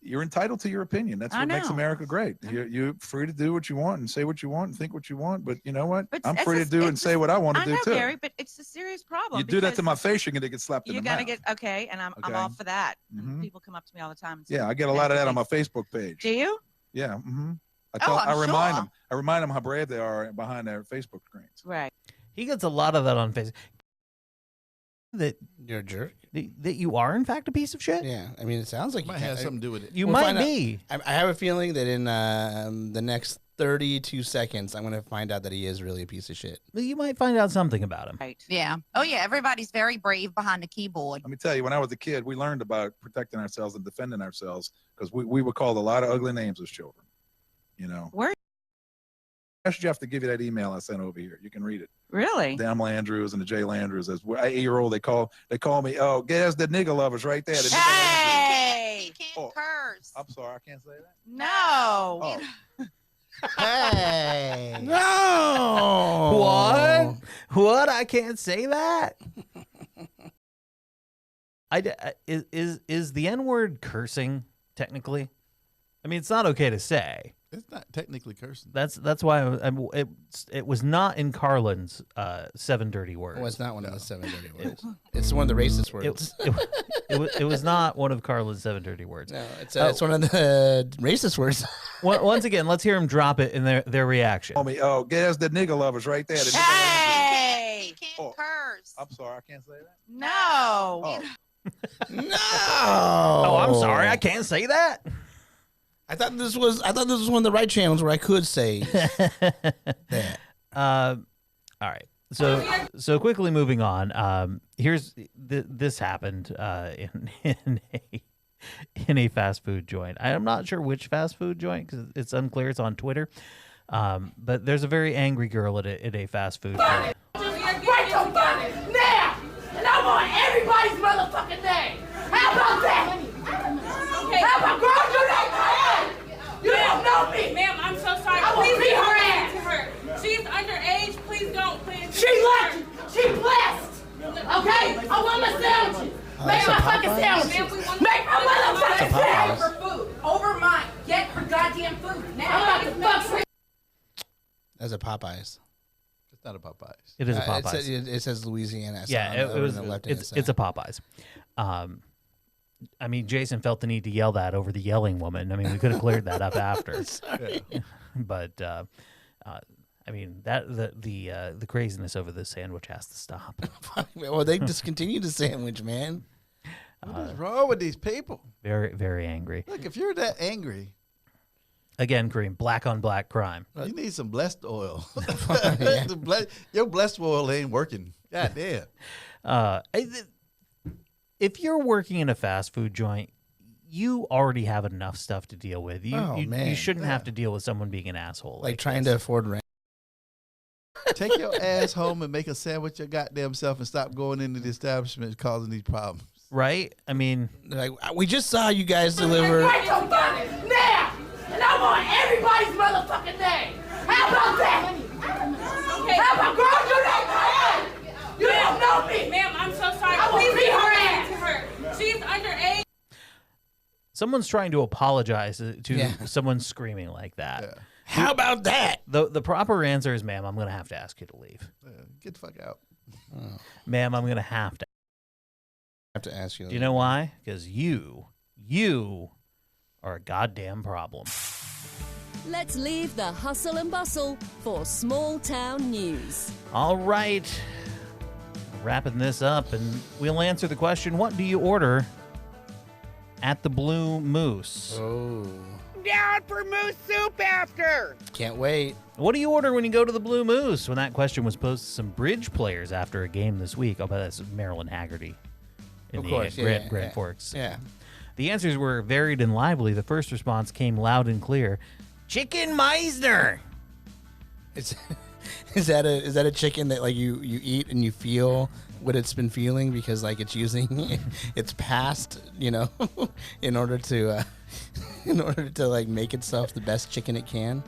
you're entitled to your opinion. That's I what makes know. America great. You're free to do what you want and say what you want and think what you want. But you know what? But I'm it's free to do and say what I want to I do know, too. Gary, but it's a serious problem. You do that to because my face, you're gonna get slapped in You're the gonna mouth. get okay, and I'm Okay. all for that. Mhm. People come up to me all the time. And say Yeah, I get a lot of that on my Facebook page. Do you? Yeah. Mm-hmm. Oh, I I'm remind sure. them. I remind them how brave they are behind their Facebook screens. Right. He gets a lot of that on Facebook. That you're a jerk. That you are in fact a piece of shit. Yeah, I mean, it sounds like Might you have can- something to do with it. You We'll might find out. be. I have a feeling that in the next 32 seconds, I'm going to find out that he is really a piece of shit. You might find out something about him. Right. Yeah. Oh, yeah. Everybody's very brave behind the keyboard. Let me tell you, when I was a kid, we learned about protecting ourselves and defending ourselves because we were called a lot of ugly names as children. Where? Ask Jeff to give you that email I sent over here. You can read it. Really? Damn Landrews and the J Landrews. As 8-year-old, they call me. Oh, there's the nigga lovers right there. The nigga Hey! You can't Oh. curse. I'm sorry, I can't say that. No. Oh. Hey. No. What? I can't say that. Is the N-word cursing technically? I mean, it's not okay to say. It's not technically cursing. That's why it was not in Carlin's 7 dirty words. Oh, it's not one of the 7 dirty words. It's one of the racist words. It was not one of Carlin's 7 dirty words. No, it's one of the racist words. Once again, let's hear him drop it in their reaction. Call me. Oh, there's the nigga lovers right there. The nigga Hey! You can't Oh. curse. I'm sorry, I can't say that. No. Oh. No. Oh, I'm sorry, I can't say that. I thought this was one of the right channels where I could say that. All right. So quickly moving on. Here's this happened in a fast food joint. I'm not sure which fast food joint because it's unclear. It's on Twitter. But there's a very angry girl at a fast food joint. Break your body now! And I want everybody's motherfucking name! How about that? Okay. How about girl, you don't know me! You don't know me! Ma'am, I'm so sorry. I will Please beat her don't ass. do to her. She's underage. Please don't. Please. She lucky! She blessed! Okay? I want my sandwiches! Make my fucking sandwiches! Make my motherfucking sandwiches! Her food over mine. Get her goddamn food now. I'm about to fuck That's a Popeyes. It's not a Popeyes. It is a Popeyes. It says Louisiana. Yeah, it was. It's a Popeyes. I mean, Jason felt the need to yell that over the yelling woman. I mean, we could have cleared that up after. Sorry. But I mean, that the craziness over this sandwich has to stop. Well, they discontinued the sandwich, man. What is wrong with these people? Very, very angry. Look, if you're that angry, Again, Kareem, black on black crime. you need some blessed oil. Yeah. Your blessed oil ain't working. God damn. If you're working in a fast food joint, you already have enough stuff to deal with. You man. shouldn't have to deal with someone being an asshole. Like trying to afford rent. Take your ass home and make a sandwich your goddamn self and stop going into the establishment causing these problems. right? I mean, like, we just saw you guys deliver. Write your fucking now, and I want everybody's motherfucking name. How about that? Okay. How about girl? You don't know me. You don't know me, Ma'am, I'm so sorry. I will Please beat her don't ass. to her. She's underage. someone's trying to apologize to someone screaming like that. How about that? The proper answer is, ma'am, I'm going to have to ask you to leave. Get the fuck out. Ma'am, I'm going to have to ask you. Do you know why? Because you are a goddamn problem. Let's leave the hustle and bustle for small town news. All right. Wrapping this up, and we'll answer the question, what do you order at the Blue Moose? Oh. Down for moose soup after. Can't wait. What do you order when you go to the Blue Moose? When that question was posed to some bridge players after a game this week. Oh, but that's Marilyn Haggerty in Of the course, Grand Forks. Yeah. The answers were varied and lively. The first response came loud and clear. Chicken Meisner. Is that a chicken that like you eat and you feel what it's been feeling because like it's using its past, in order to like make itself the best chicken it can?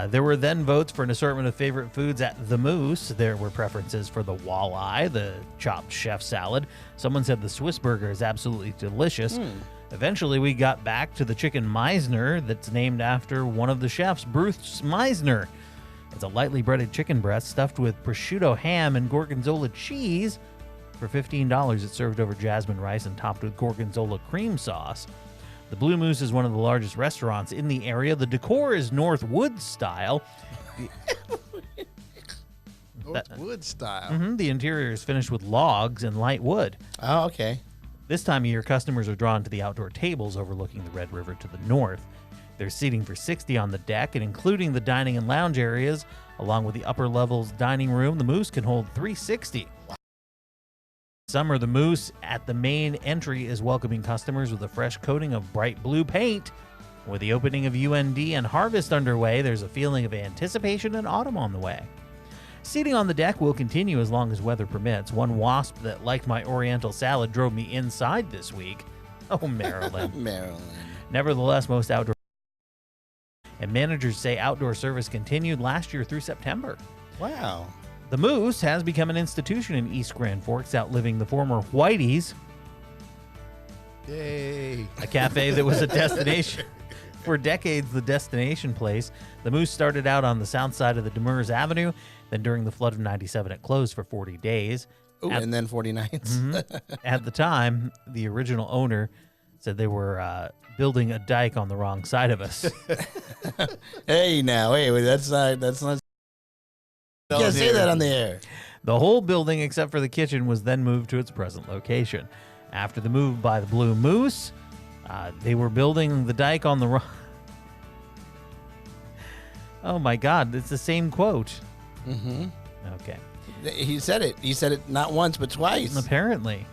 There were then votes for an assortment of favorite foods at the Moose. There were preferences for the walleye, the chopped chef salad. Someone said the Swiss burger is absolutely delicious. Eventually, we got back to the chicken Meisner that's named after one of the chefs, Bruce Meisner. It's a lightly breaded chicken breast stuffed with prosciutto ham and gorgonzola cheese. For $15, it's served over jasmine rice and topped with gorgonzola cream sauce. The Blue Moose is one of the largest restaurants in the area. The decor is North Wood style. North Wood style. Mm-hmm. The interior is finished with logs and light wood. Oh, okay. This time of year, customers are drawn to the outdoor tables overlooking the Red River to the north. There's seating for 60 on the deck, and including the dining and lounge areas, along with the upper levels dining room, the Moose can hold 360. Summer, the Moose at the main entry is welcoming customers with a fresh coating of bright blue paint. With the opening of UND and harvest underway, there's a feeling of anticipation and autumn on the way. Seating on the deck will continue as long as weather permits. One wasp that liked my Oriental salad drove me inside this week. Oh, Maryland. Maryland. Nevertheless, most outdoor and managers say outdoor service continued last year through September. Wow. The Moose has become an institution in East Grand Forks, outliving the former Whitey's. Yay. A cafe that was a destination. For decades, the destination place. The Moose started out on the south side of the Demers Avenue. Then during the flood of 97, it closed for 40 days. Ooh, and then 40 nights. At the time, the original owner said they were building a dike on the wrong side of us. Hey, that's not. You can't say that on the air. The whole building, except for the kitchen, was then moved to its present location. After the move by the Blue Moose, they were building the dike on the wrong. Oh my God, it's the same quote. Mm-hmm. Okay. He said it. He said it not once, but twice. Apparently.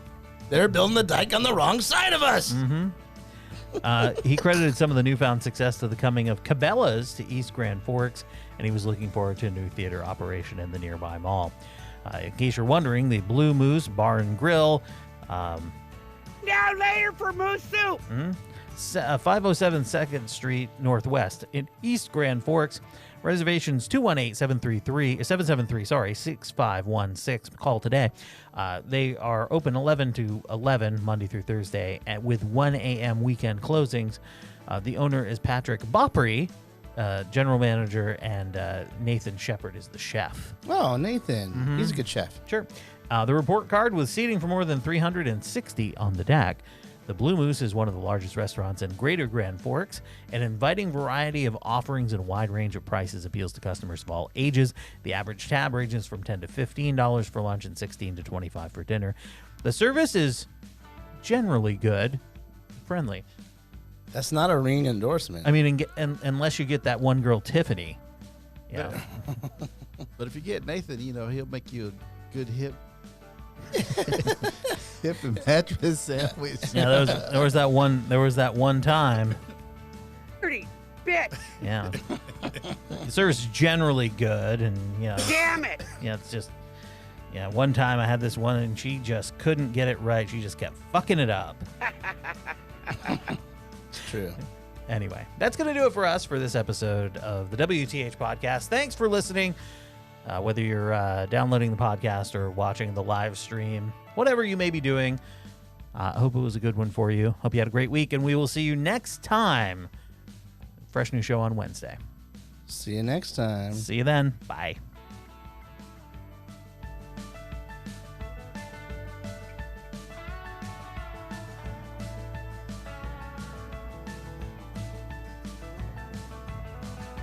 They're building the dike on the wrong side of us. Mm-hmm. He credited some of the newfound success to the coming of Cabela's to East Grand Forks, and he was looking forward to a new theater operation in the nearby mall. In case you're wondering, the Blue Moose Bar and Grill. Now later for moose soup. 507 2nd Street Northwest in East Grand Forks. Reservations 218-773-6516. Call today. They are open 11 to 11 Monday through Thursday with 1 a.m. weekend closings. The owner is Patrick Boppery, general manager, and Nathan Shepard is the chef. Oh, Nathan. He's a good chef. Sure. The report card with seating for more than 360 on the deck. The Blue Moose is one of the largest restaurants in Greater Grand Forks. An inviting variety of offerings and a wide range of prices appeals to customers of all ages. The average tab ranges from $10 to $15 for lunch and $16 to $25 for dinner. The service is generally good, friendly. That's not a ring endorsement. I mean, unless you get that one girl, Tiffany. Yeah. But if you get Nathan, he'll make you a good hip and mattress sandwich. Yeah, there was that one time. Dirty bitch. Yeah. The service is generally good, and Damn it. Yeah, it's just Yeah, one time I had this one and she just couldn't get it right. She just kept fucking it up. It's true. Anyway, that's going to do it for us for this episode of the WTH podcast. Thanks for listening. Whether you're downloading the podcast or watching the live stream, whatever you may be doing, I hope it was a good one for you. Hope you had a great week, and we will see you next time. Fresh new show on Wednesday. See you next time. See you then. Bye.